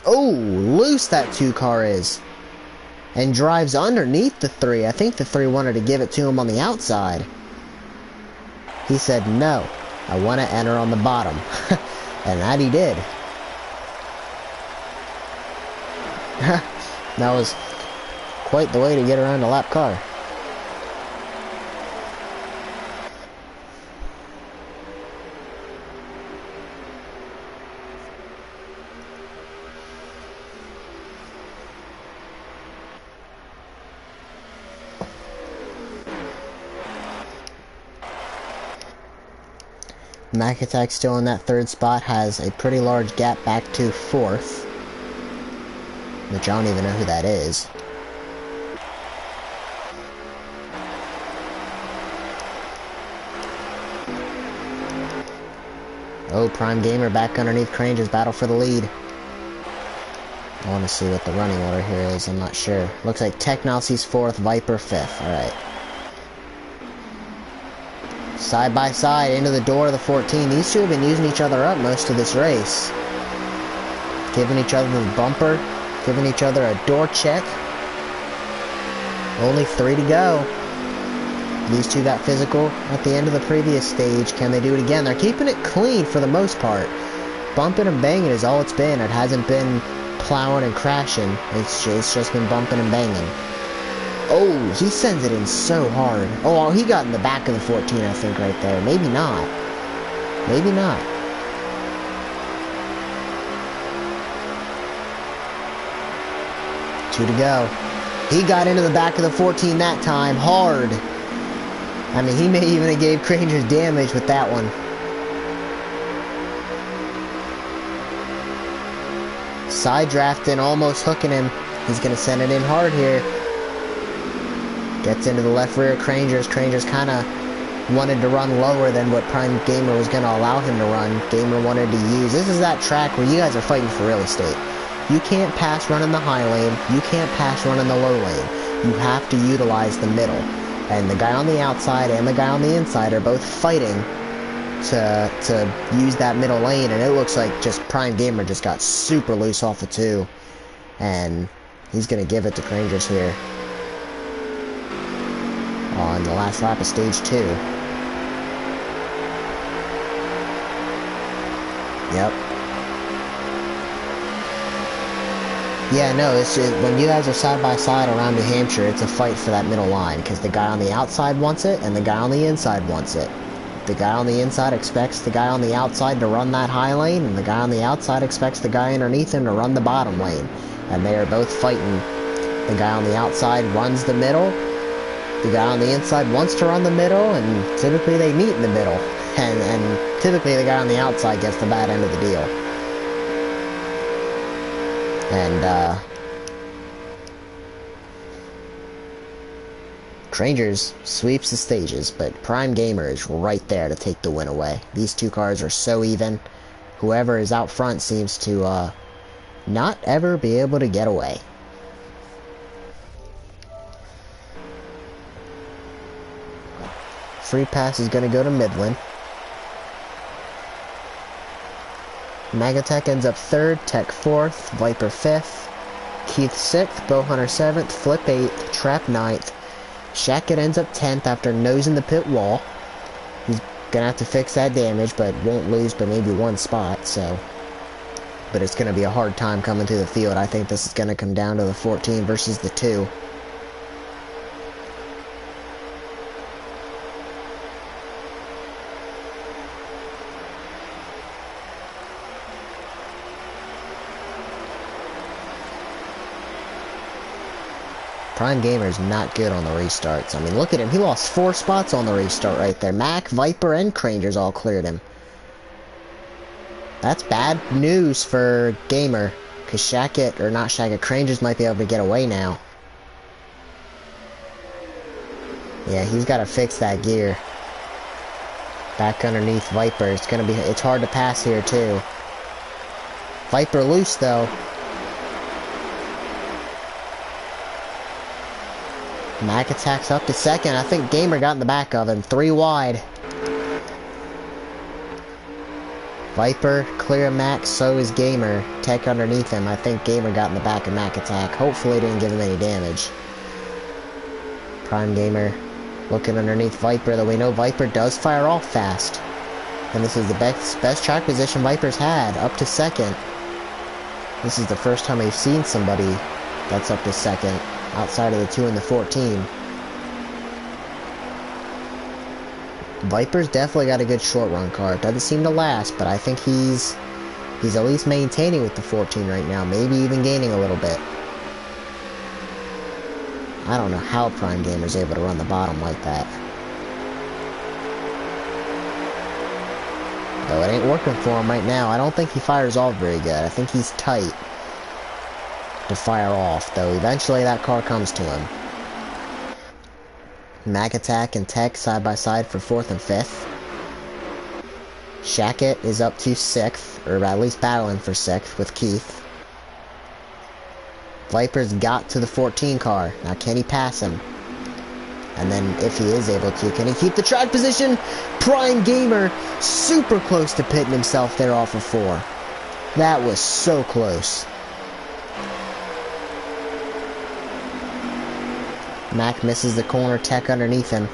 Speaker 2: Oh, loose that 2 car is. And drives underneath the 3. I think the 3 wanted to give it to him on the outside. He said, no, I want to enter on the bottom. And that he did. That was quite the way to get around a lap car. Mac Attack still in that 3rd spot, has a pretty large gap back to 4th. Which I don't even know who that is. Oh, Prime Gamer back underneath Cranger's battle for the lead. I want to see what the running order here is, I'm not sure. Looks like Technaucy's 4th, Viper 5th, alright. Side by side into the door of the 14. These two have been using each other up most of this race. Giving each other the bumper. Giving each other a door check. Only 3 to go. These two got physical at the end of the previous stage. Can they do it again? They're keeping it clean for the most part. Bumping and banging is all it's been. It hasn't been plowing and crashing. It's just been bumping and banging. Oh, he sends it in so hard. Oh, he got in the back of the 14, I think, right there. Maybe not. Maybe not. Two to go. He got into the back of the 14 that time, hard. I mean, he may even have gave Crangers damage with that one. Side drafting, almost hooking him. He's going to send it in hard here. Gets into the left rear Crangers. Crangers kind of wanted to run lower than what Prime Gamer was going to allow him to run. Gamer wanted to use... This is that track where you guys are fighting for real estate. You can't pass running the high lane. You can't pass running the low lane. You have to utilize the middle. And the guy on the outside and the guy on the inside are both fighting to use that middle lane, and it looks like just Prime Gamer just got super loose off the 2. And he's going to give it to Crangers here on the last lap of stage 2. Yep. Yeah, no, it's just, when you guys are side by side around New Hampshire, it's a fight for that middle line, because the guy on the outside wants it, and the guy on the inside wants it. The guy on the inside expects the guy on the outside to run that high lane, and the guy on the outside expects the guy underneath him to run the bottom lane. And they are both fighting. The guy on the outside runs the middle, the guy on the inside wants to run the middle, and typically they meet in the middle. And typically the guy on the outside gets the bad end of the deal. And, Crangers sweeps the stages, but Prime Gamer is right there to take the win away. These two cars are so even. Whoever is out front seems to, not ever be able to get away. Free pass is going to go to Midland. Magatech ends up 3rd, Tech 4th, Viper 5th, Keith 6th, Bowhunter 7th, Flip 8th, Trap 9th. Shackett ends up 10th after nosing the pit wall. He's gonna have to fix that damage, but won't lose but maybe 1 spot, so. But it's gonna be a hard time coming through the field. I think this is gonna come down to the 14 versus the 2. Prime Gamer's not good on the restarts. I mean, look at him. He lost 4 spots on the restart right there. Mac, Viper, and Crangers all cleared him. That's bad news for Gamer. Because Shackett, or not Shackett, Crangers might be able to get away now. Yeah, he's got to fix that gear. Back underneath Viper. It's hard to pass here, too. Viper loose, though. Mac attacks up to 2nd. I think Gamer got in the back of him. 3 wide. Viper, clear Mac, so is Gamer. Tech underneath him. I think Gamer got in the back of Mac attack. Hopefully didn't give him any damage. Prime Gamer looking underneath Viper, though we know Viper does fire off fast. And this is the best track position Viper's had, up to 2nd. This is the first time we've seen somebody that's up to 2nd. Outside of the 2 and the 14. Viper's definitely got a good short run car. It doesn't seem to last, but I think he's at least maintaining with the 14 right now. Maybe even gaining a little bit. I don't know how Prime Gamer's able to run the bottom like that. Though it ain't working for him right now. I don't think he fires off very good. I think he's tight to fire off, though eventually that car comes to him. Mac Attack and Tech side by side for 4th and 5th. Shackett is up to 6th, or at least battling for 6th with Keith. Viper's got to the 14 car. Now can he pass him? And then if he is able to, can he keep the track position? Prime Gamer super close to pitting himself there off of 4. That was so close. Mac misses the corner, Tech underneath him.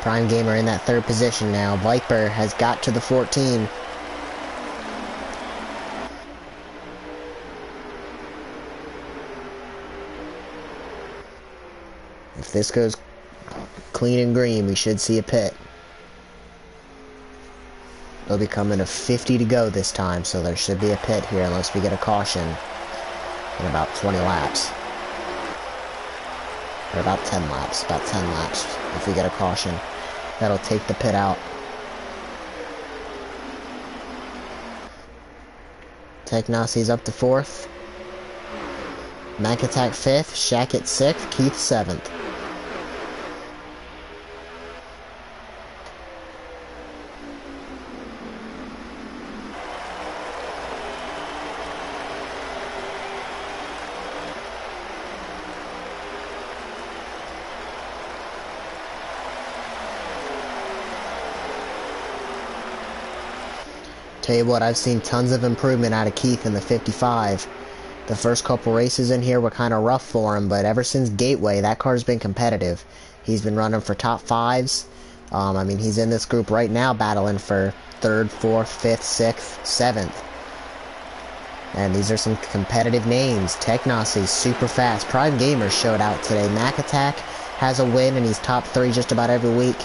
Speaker 2: Prime Gamer in that third position now. Viper has got to the 14. If this goes clean and green, we should see a pit. They'll be coming to 50 to go this time, so there should be a pit here unless we get a caution in about 20 laps. Or about 10 laps. About 10 laps if we get a caution. That'll take the pit out. Technasi's up to 4th. Mac Attack 5th. Shackett 6th. Keith 7th. Tell you what, I've seen tons of improvement out of Keith in the 55. The first couple races in here were kind of rough for him, but ever since Gateway, that car's been competitive. He's been running for top 5s. I mean, he's in this group right now battling for 3rd, 4th, 5th, 6th, 7th. And these are some competitive names. Technasi's super fast. Prime Gamer showed out today. Mac Attack has a win, and he's top 3 just about every week.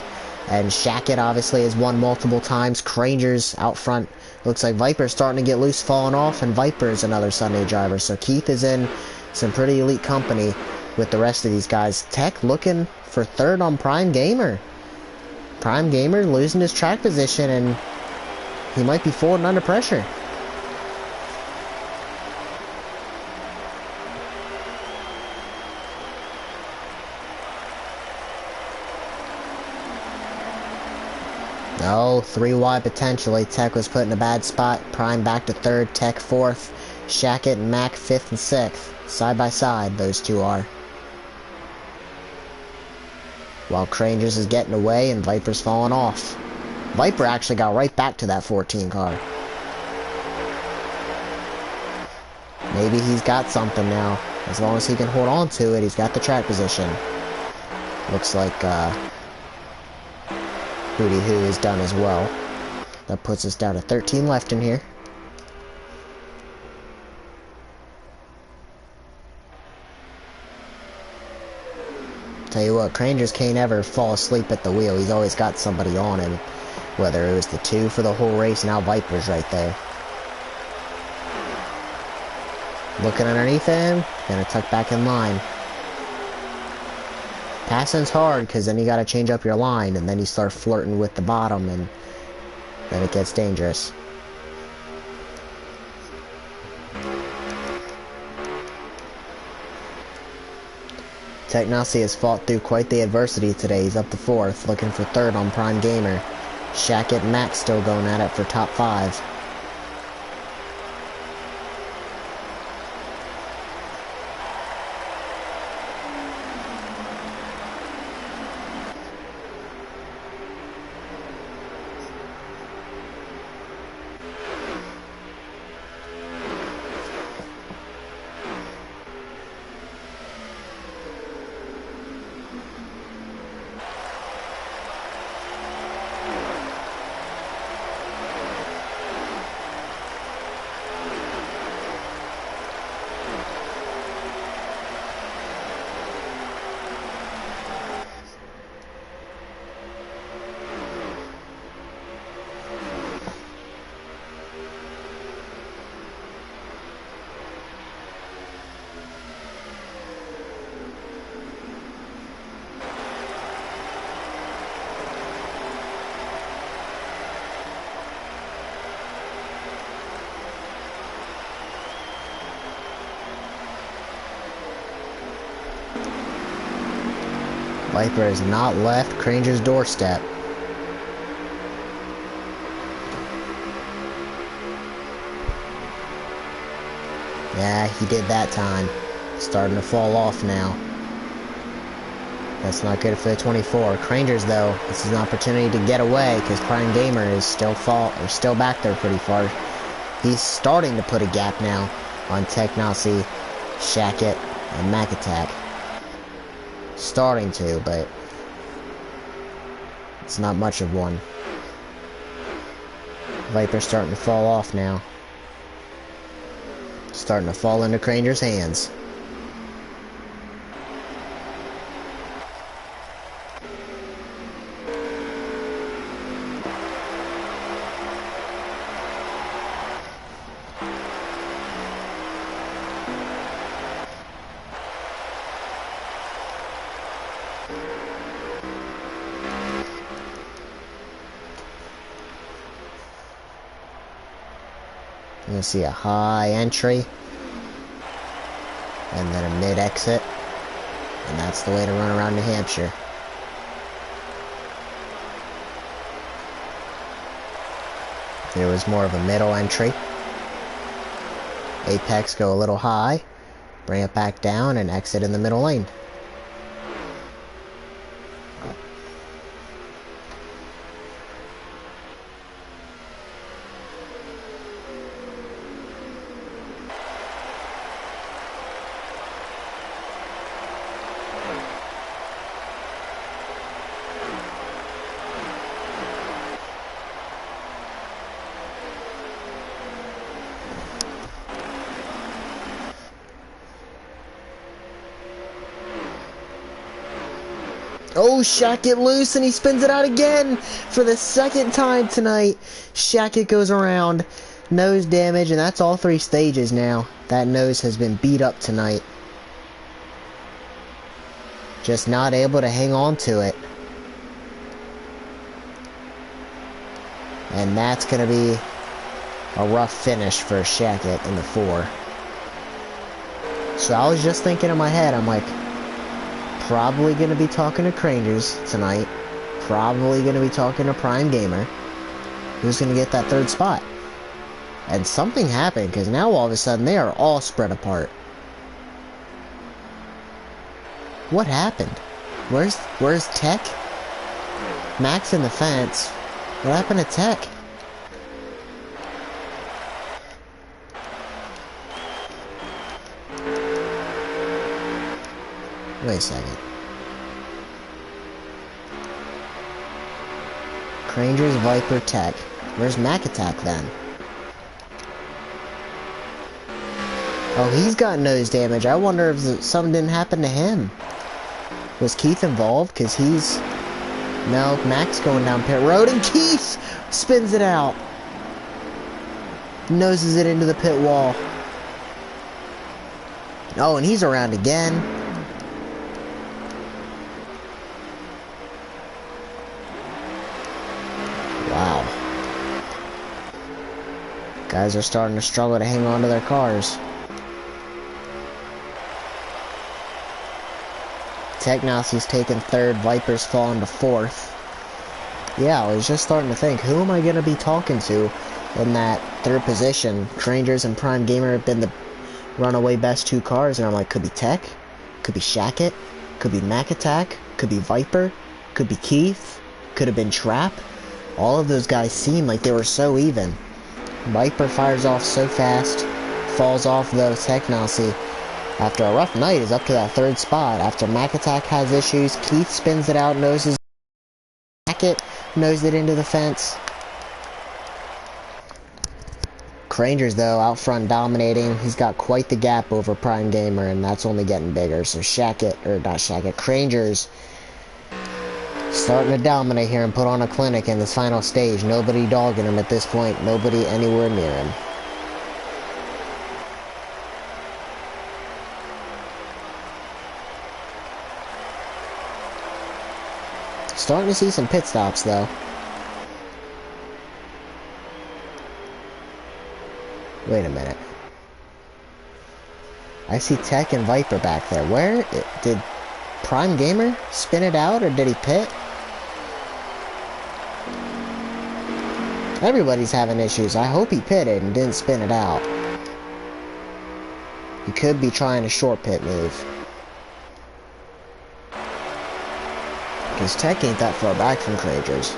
Speaker 2: And Shackett obviously has won multiple times. Cranger's out front. Looks like Viper's starting to get loose, falling off, and Viper's another Sunday driver. So Keith is in some pretty elite company with the rest of these guys. Tech looking for 3rd on Prime Gamer. Prime Gamer losing his track position, and he might be folding under pressure. No, 3 wide potentially. Tech was put in a bad spot. Prime back to 3rd, Tech 4th. Shackett and Mac 5th and 6th. Side by side, those two are. While Crangers is getting away and Viper's falling off. Viper actually got right back to that 14 car. Maybe he's got something now. As long as he can hold on to it, he's got the track position. Looks like, Hootie Hoo is done as well. That puts us down to 13 left in here. Tell you what, Crangers can't ever fall asleep at the wheel. He's always got somebody on him. Whether it was the 2 for the whole race, now Viper's right there. Looking underneath him, gonna tuck back in line. Passing's hard, because then you gotta change up your line, and then you start flirting with the bottom, and then it gets dangerous. Technasi has fought through quite the adversity today. He's up to 4th, looking for 3rd on Prime Gamer. Shackett and Max still going at it for top 5. Viper has not left Cranger's doorstep. Yeah, he did that time. Starting to fall off now. That's not good for the 24. Crangers, though, this is an opportunity to get away because Prime Gamer is still back there pretty far. He's starting to put a gap now on Technasi, Shackett, and Mac Attack. Starting to, but It's not much of one. Viper's starting to fall off now. Starting to fall into Cranger's hands. You'll see a high entry and then a mid exit, and that's the way to run around New Hampshire. There was more of a middle entry. Apex, go a little high, bring it back down, and exit in the middle lane. Oh, Shaq get loose and he spins it out again for the second time tonight. Shaq goes around. Nose damage, and that's all 3 stages now. That nose has been beat up tonight. Just not able to hang on to it. And that's going to be a rough finish for Shaq in the 4. So I was just thinking in my head, I'm like, probably going to be talking to Crangers tonight. Probably going to be talking to Prime Gamer. Who's going to get that 3rd spot? And something happened, because now all of a sudden they are all spread apart. What happened? Where's Tech? Max in the fence. What happened to Tech? Wait a second. Crangers, Viper, Tech. Where's Mac Attack then? Oh, he's got nose damage. I wonder if something didn't happen to him. Was Keith involved? Because he's... No, Mac's going down pit road, and Keith spins it out. Noses it into the pit wall. Oh, and he's around again. Wow. Guys are starting to struggle to hang on to their cars. Technausy's taking 3rd, Viper's falling to 4th. Yeah, I was just starting to think, who am I going to be talking to in that 3rd position? Crangers and Prime Gamer have been the runaway best 2 cars, and I'm like, could be Tech, could be Shackett, could be Mac Attack, could be Viper, could be Keith, could have been Trap. All of those guys seem like they were so even. Viper fires off so fast, falls off though. Technausy, after a rough night, is up to that 3rd spot. After Mac Attack has issues, Keith spins it out, noses Shackett, nosed it into the fence. Crangers, though, out front dominating. He's got quite the gap over Prime Gamer, and that's only getting bigger. So Crangers starting to dominate here and put on a clinic in this final stage. Nobody dogging him at this point. Nobody anywhere near him. Starting to see some pit stops, though. Wait a minute. I see Tech and Viper back there. Where? Did Prime Gamer spin it out, or did he pit? Everybody's having issues. I hope he pitted and didn't spin it out. He could be trying a short pit move. Because Tech ain't that far back from Crangers.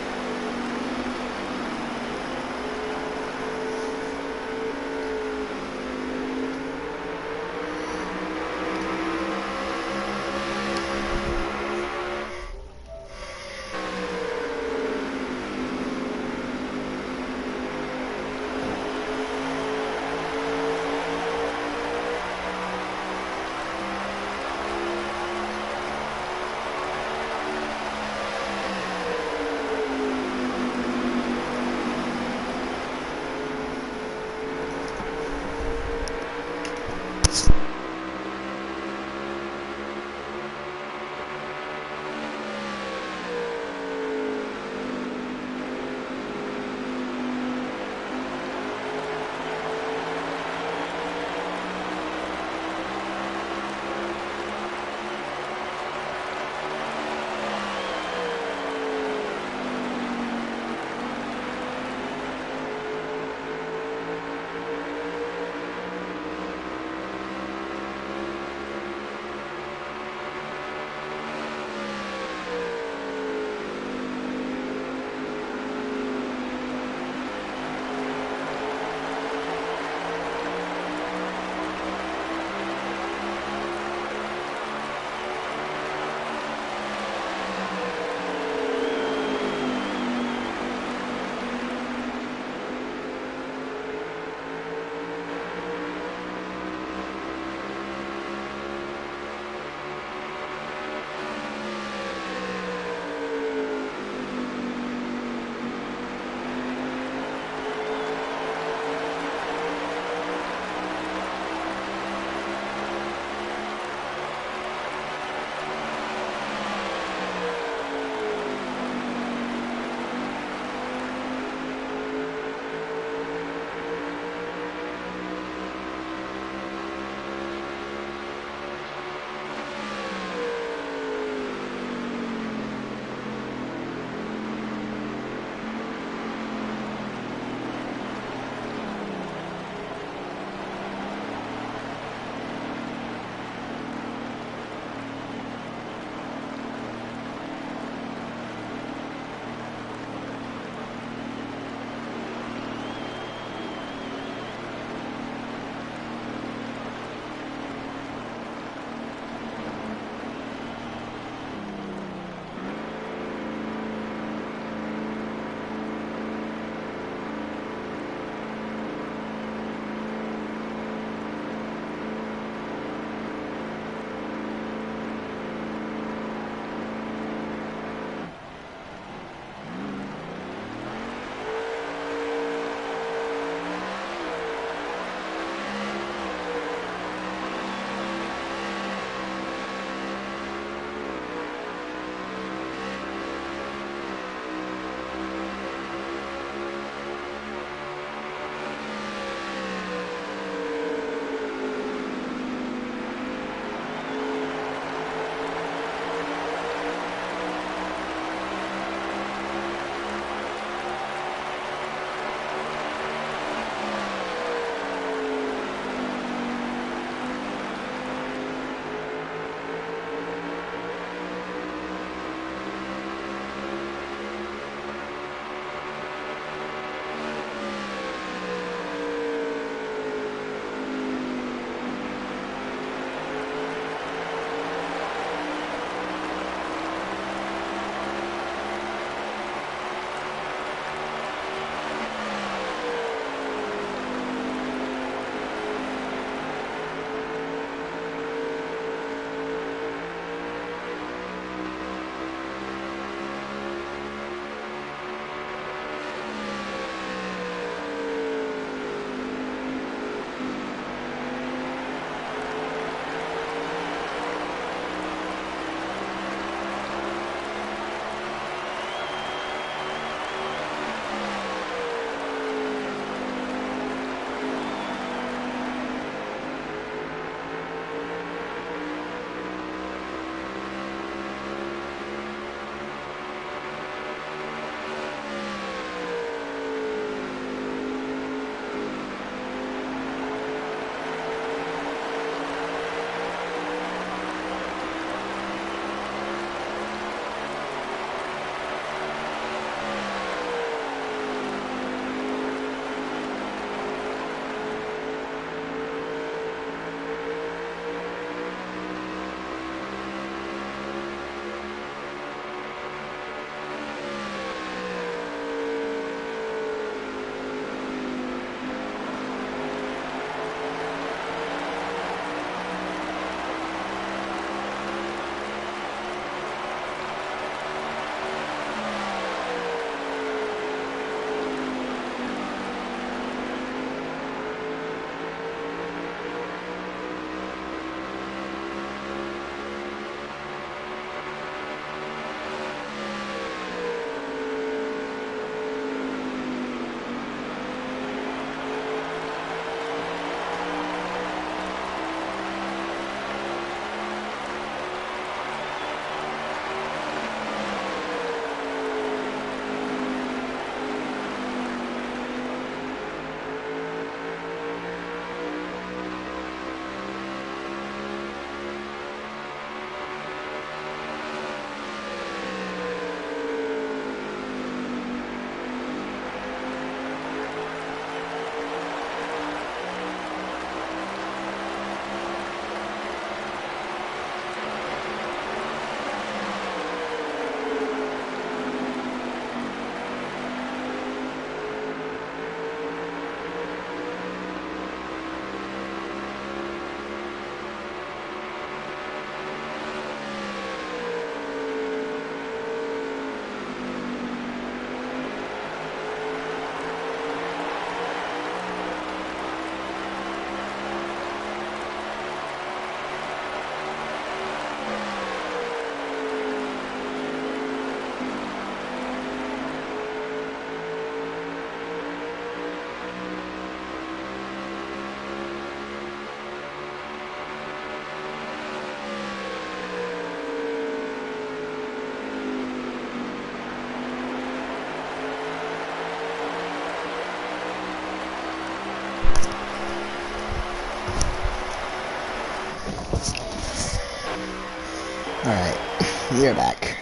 Speaker 2: You're back.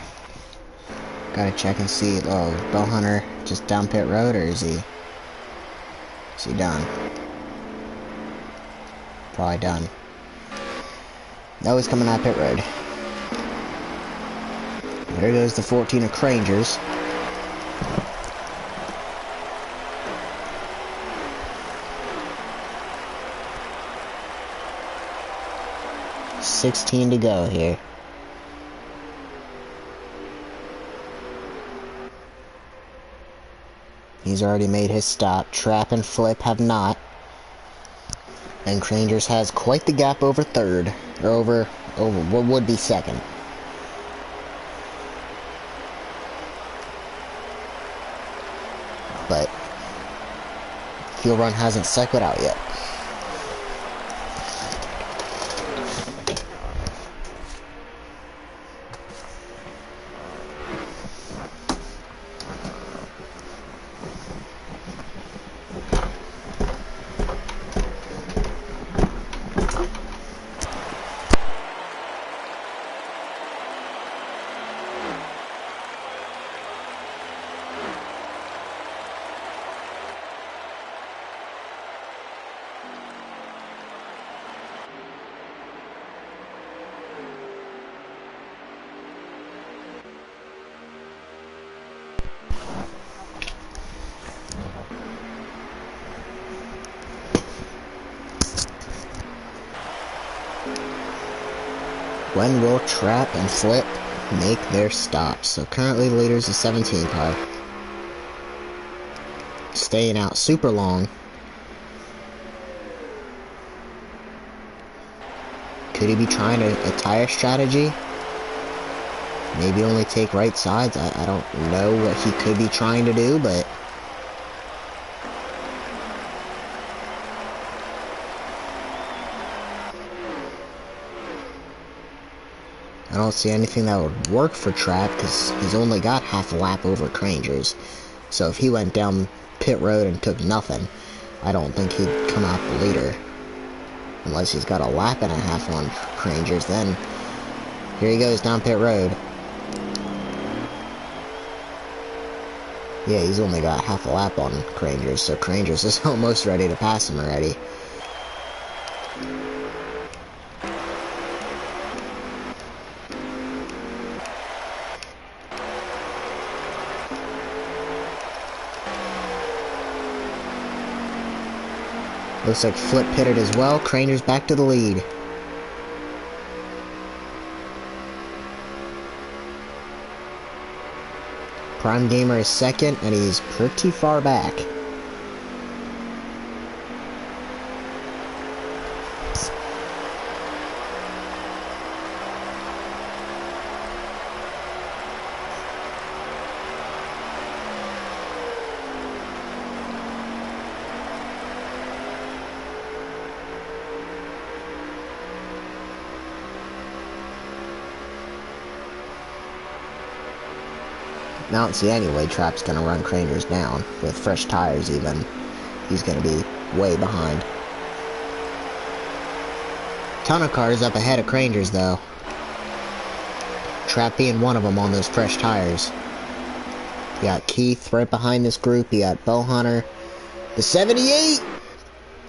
Speaker 2: Gotta check and see. Oh, Bow Hunter just down pit road, or is he done? Probably done. No, he's coming out pit road. There goes the 14 of Crangers. $16 to go here. He's already made his stop. Trap and Flip have not. And Crangers has quite the gap over third. Or over what would be second. But fuel run hasn't cycled out yet. When will Trap and Flip make their stops? So currently the leader is a 17 car. Staying out super long. Could he be trying a tire strategy? Maybe only take right sides. I don't know what he could be trying to do, but I don't see anything that would work for Trap because he's only got half a lap over Crangers. So if he went down pit road and took nothing, I don't think he'd come out the leader. Unless he's got a lap and a half on Crangers, then here he goes down pit road. Yeah, he's only got half a lap on Crangers, so Crangers is almost ready to pass him already. Looks like Flip pitted as well. Crangers back to the lead. Prime Gamer is second, and he's pretty far back. I don't see any way Trap's gonna run Crangers down. With fresh tires even, he's gonna be way behind. Ton of cars up ahead of Crangers though. Trap being one of them on those fresh tires. You got Keith right behind this group. You got Bow Hunter. The 78!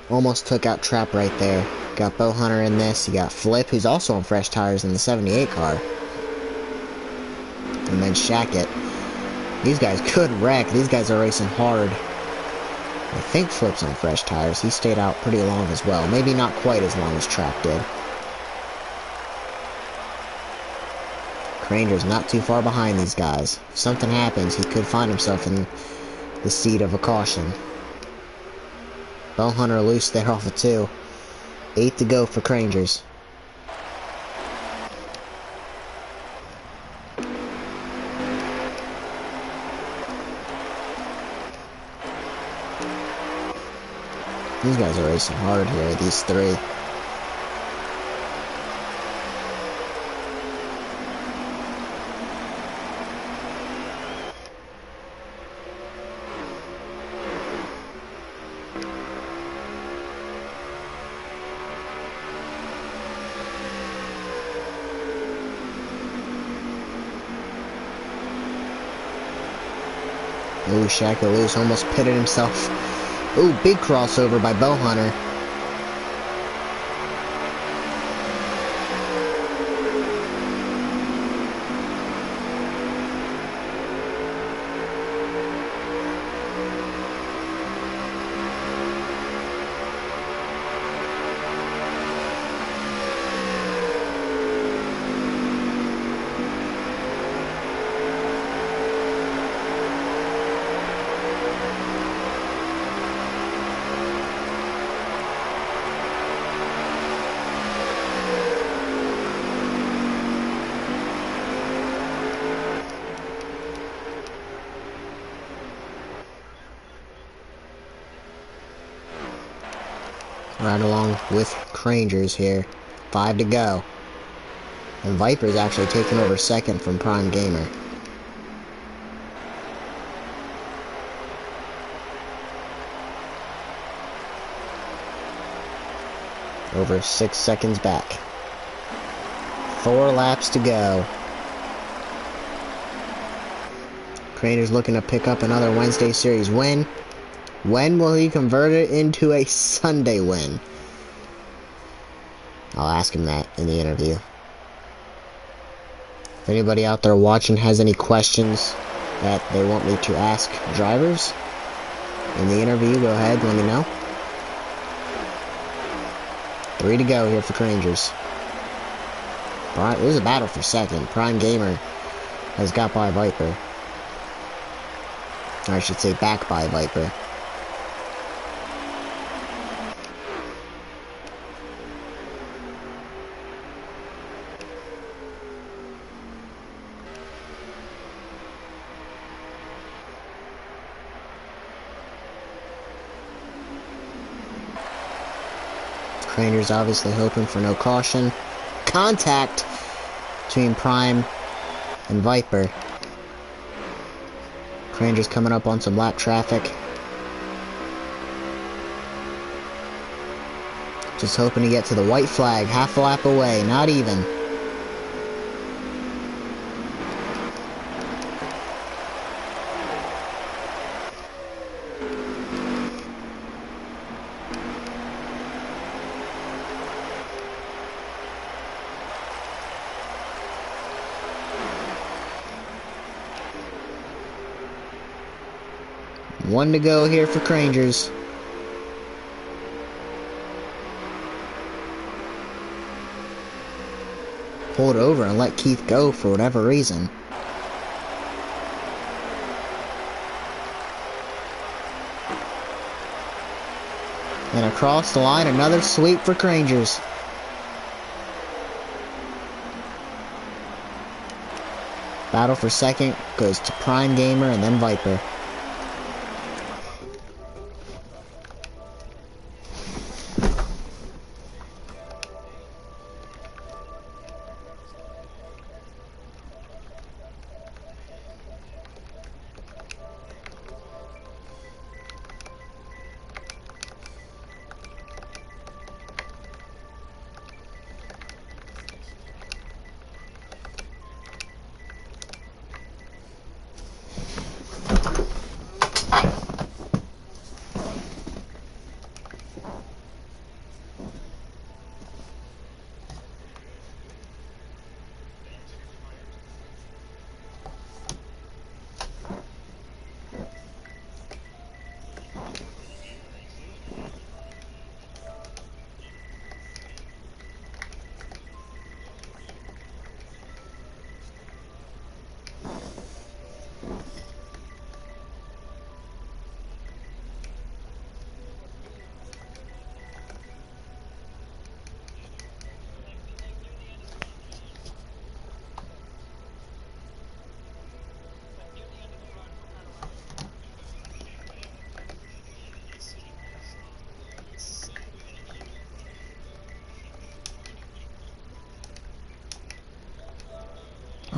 Speaker 2: Almost took out Trap right there. Got Bow Hunter in this. You got Flip, who's also on fresh tires in the 78 car. And then Shackett. These guys could wreck. These guys are racing hard. I think Flip's on fresh tires. He stayed out pretty long as well. Maybe not quite as long as Trap did. Cranger's not too far behind these guys. If something happens, he could find himself in the seat of a caution. Bow Hunter loose there off of 2. 8 to go for Crangers. These guys are racing hard here, these three. Ooh, Shackle Loose almost pitted himself. Ooh, big crossover by Bowhunter. Right along with Crangers here. 5 to go. And Viper's actually taking over second from Prime Gamer. Over 6 seconds back. 4 laps to go. Crangers looking to pick up another Wednesday Series win. When will he convert it into a Sunday win? I'll ask him that in the interview. If anybody out there watching has any questions that they want me to ask drivers in the interview, go ahead, let me know. 3 to go here for Crangers. There's a battle for second. Prime Gamer has got by Viper. Or I should say back by Viper. Crangers obviously hoping for no caution. Contact between Prime and Viper. Crangers coming up on some lap traffic. Just hoping to get to the white flag, half a lap away, not even. One to go here for Crangers. Pulled over and let Keith go for whatever reason. And across the line, another sweep for Crangers. Battle for second goes to Prime Gamer and then Viper.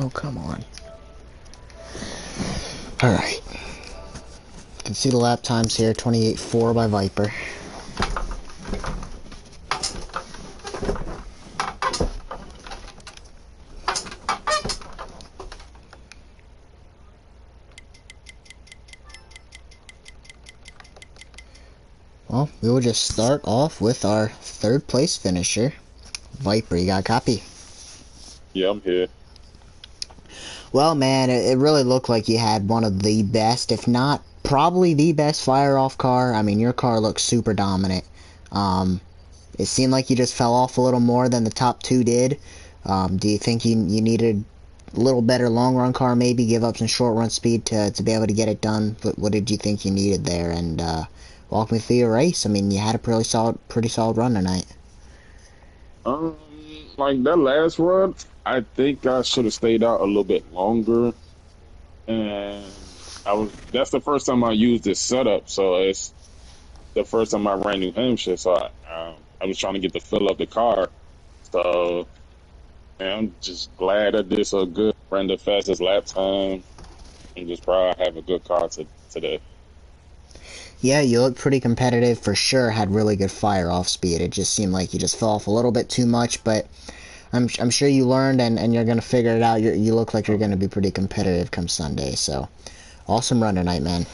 Speaker 2: Oh, come on. Alright. You can see the lap times here, 28.4 by Viper. Well, we will just start off with our third place finisher, Viper. You got a copy?
Speaker 4: Yeah, I'm here.
Speaker 2: Well, man, it really looked like you had one of the best, if not probably the best fire-off car. I mean, your car looked super dominant. It seemed like you just fell off a little more than the top two did. Do you think you needed a little better long-run car, maybe give up some short-run speed to be able to get it done? What did you think you needed there? And walk me through your race. I mean, you had a pretty solid run tonight.
Speaker 4: Like that last run, I think I should have stayed out a little bit longer. And that's the first time I used this setup, so it's the first time I ran New Hampshire, so I was trying to get the feel of the car. So, man, I'm just glad I did so good. Ran the fastest lap time. I'm just proud I have a good car today.
Speaker 2: Yeah, you looked pretty competitive for sure. Had really good fire-off speed. It just seemed like you just fell off a little bit too much, but I'm sure you learned and you're gonna figure it out. You look like you're gonna be pretty competitive come Sunday. So, awesome run tonight, man.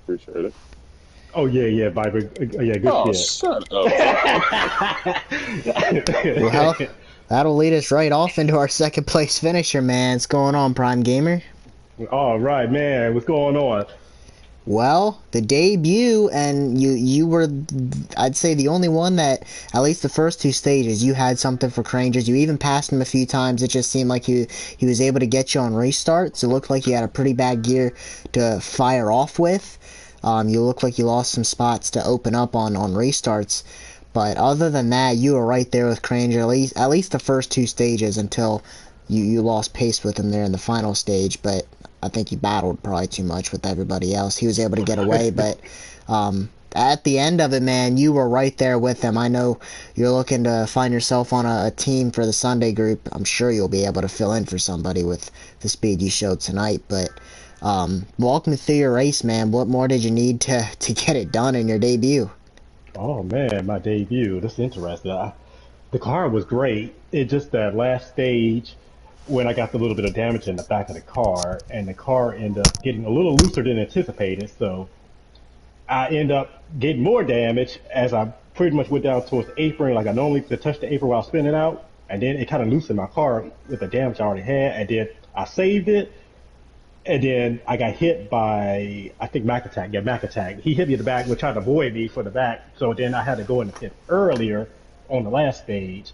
Speaker 4: Appreciate it.
Speaker 5: Oh yeah, Viper. Yeah, good shit.
Speaker 4: Shut up.
Speaker 2: Well, that'll lead us right off into our second place finisher, man. What's going on, Prime Gamer?
Speaker 5: All right, man. What's going on?
Speaker 2: Well, the debut, and you were, I'd say, the only one that, at least the first two stages, you had something for Crangers. You even passed him a few times. It just seemed like he was able to get you on restarts. It looked like you had a pretty bad gear to fire off with. You looked like you lost some spots to open up on restarts. But other than that, you were right there with Cranger, at least the first two stages until you lost pace with him there in the final stage. But I think you battled probably too much with everybody else. He was able to get away, but at the end of it, man, you were right there with him. I know you're looking to find yourself on a team for the Sunday group. I'm sure you'll be able to fill in for somebody with the speed you showed tonight, but walk me through your race, man. What more did you need to get it done in your debut?
Speaker 5: Oh man, my debut. That's interesting. The car was great. It just that last stage when I got a little bit of damage in the back of the car, and the car ended up getting a little looser than anticipated. So I end up getting more damage as I pretty much went down towards the apron, like I normally to touch the apron while spinning out, and then it kind of loosened my car with the damage I already had, and then I saved it. And then I got hit by, I think, Mac Attack. Yeah, Mac Attack. He hit me in the back, was trying to avoid me for the back. So then I had to go in the pit earlier on the last stage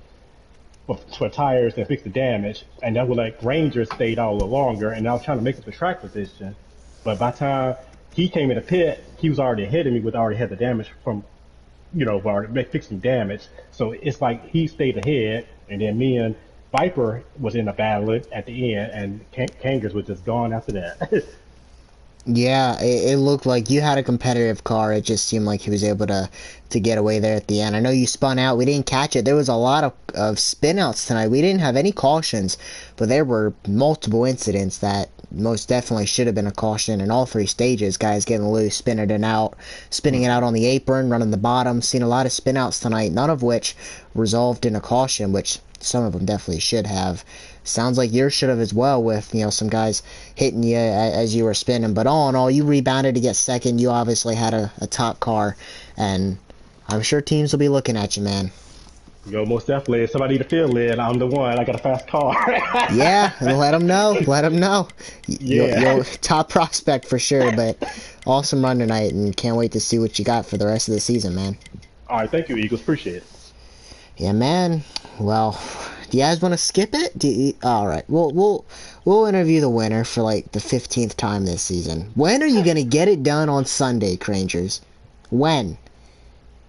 Speaker 5: for tires and fix the damage. And that was like Rangers stayed out a little longer. And I was trying to make up the track position. But by the time he came in the pit, he was already ahead of me, with already had the damage from, already fixing damage. So it's like he stayed ahead. And then me and Viper was in a battle at the end, and Kangers was just gone after that.
Speaker 2: Yeah, it looked like you had a competitive car. It just seemed like he was able to get away there at the end. I know you spun out. We didn't catch it. There was a lot of spin outs tonight. We didn't have any cautions, but there were multiple incidents that most definitely should have been a caution in all three stages. Guys getting loose, spinning it out on the apron, running the bottom. Seen a lot of spin outs tonight, none of which resolved in a caution, which some of them definitely should have. Sounds like yours should have as well, with some guys hitting you as you were spinning. But all in all, you rebounded to get second. You obviously had a top car, and I'm sure teams will be looking at you, man.
Speaker 5: Most definitely. If somebody to fill in, I'm the one. I got a fast car.
Speaker 2: Yeah, let them know. Let them know.
Speaker 5: Yeah.
Speaker 2: You're top prospect for sure, but awesome run tonight, and can't wait to see what you got for the rest of the season, man.
Speaker 5: All right, thank you, Eagles. Appreciate it.
Speaker 2: Yeah, man. Well, do you guys want to skip it? All right. We'll interview the winner for like the 15th time this season. When are you gonna get it done on Sunday, Crangers? When?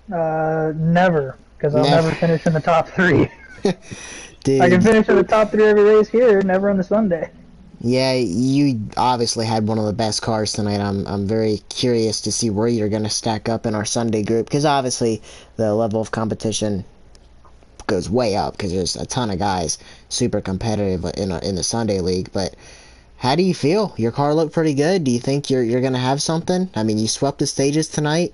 Speaker 6: Never, because I'll never finish in the top three.
Speaker 2: Dude.
Speaker 6: I can finish in the top three every race here, never on the Sunday.
Speaker 2: Yeah, you obviously had one of the best cars tonight. I'm very curious to see where you're gonna stack up in our Sunday group, because obviously the level of competition goes way up because there's a ton of guys super competitive in the Sunday league. But how do you feel? Your car looked pretty good. Do you think you're gonna have something? I mean, you swept the stages tonight.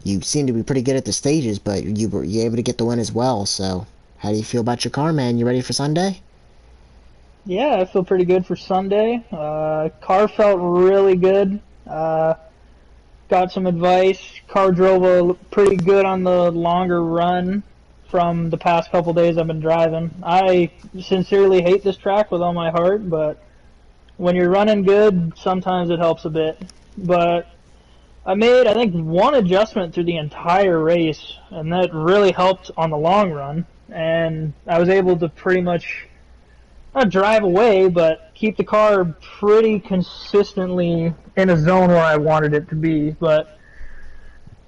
Speaker 2: You seem to be pretty good at the stages, but you were able to get the win as well. So how do you feel about your car, man? You ready for Sunday?
Speaker 6: Yeah, I feel pretty good for Sunday. Car felt really good. Got got some advice. Car drove pretty good on the longer run from the past couple days I've been driving. I sincerely hate this track with all my heart, but when you're running good, sometimes it helps a bit. But I made, I think, one adjustment through the entire race, and that really helped on the long run. And I was able to pretty much not drive away, but keep the car pretty consistently in a zone where I wanted it to be. But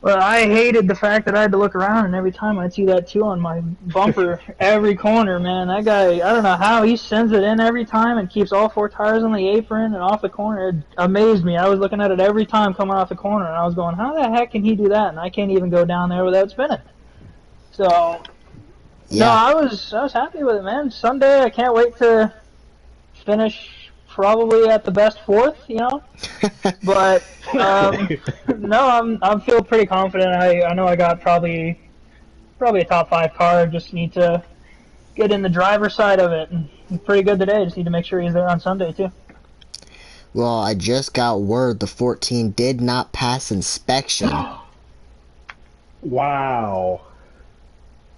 Speaker 6: I hated the fact that I had to look around, and every time I'd see that 2 on my bumper every corner, man. That guy, I don't know how he sends it in every time and keeps all 4 tires on the apron and off the corner. It amazed me. I was looking at it every time coming off the corner, and I was going, how the heck can he do that? And I can't even go down there without spinning. So,
Speaker 2: Yeah.
Speaker 6: no, I was happy with it, man. Sunday, I can't wait to finish probably at the best 4th, you know. But no, I'm feel pretty confident. I know I got probably a top 5 car. Just need to get in the driver's side of it. And I'm pretty good today. Just need to make sure he's there on Sunday too.
Speaker 2: Well, I just got word the 14 did not pass inspection.
Speaker 5: Wow.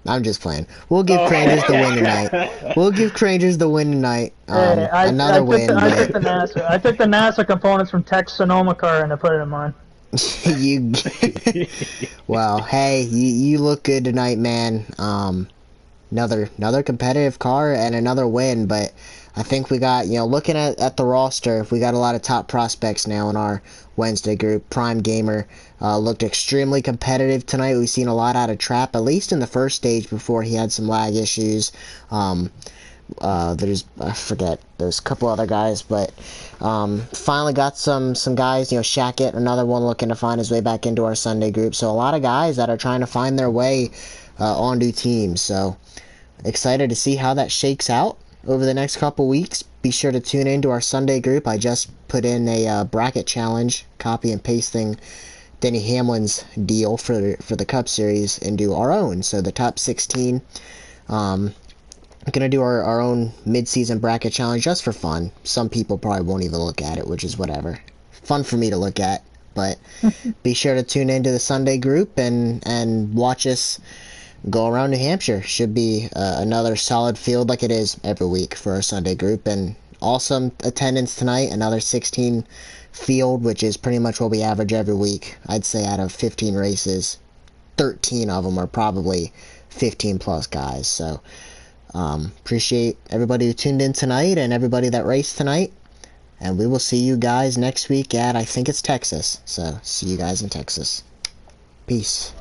Speaker 2: I'm just playing. We'll give Crangers the win tonight. We'll give Crangers the win tonight. Another win.
Speaker 6: I took the NASA. I took the NASA components from Tech's Sonoma car and I put it in mine.
Speaker 2: You. Well, hey, you look good tonight, man. Another competitive car and another win, but I think we got, looking at the roster, we got a lot of top prospects now in our Wednesday group. Prime Gamer looked extremely competitive tonight. We've seen a lot out of Trap, at least in the first stage before he had some lag issues. There's, I forget, there's a couple other guys, but finally got some guys, Shackett, another one looking to find his way back into our Sunday group. So a lot of guys that are trying to find their way onto teams. So excited to see how that shakes out over the next couple weeks. Be sure to tune into our Sunday group. I just put in a bracket challenge, copy and pasting Denny Hamlin's deal for the Cup Series into our own. So the top 16, I'm gonna do our own mid-season bracket challenge just for fun. Some people probably won't even look at it, which is whatever. Fun for me to look at, but be sure to tune into the Sunday group and watch us go around New Hampshire. Should be another solid field like it is every week for our Sunday group, and awesome attendance tonight. Another 16 field, which is pretty much what we average every week. I'd say out of 15 races, 13 of them are probably 15 plus guys. So appreciate everybody who tuned in tonight and everybody that raced tonight, and we will see you guys next week at, I think it's Texas. So see you guys in Texas. Peace.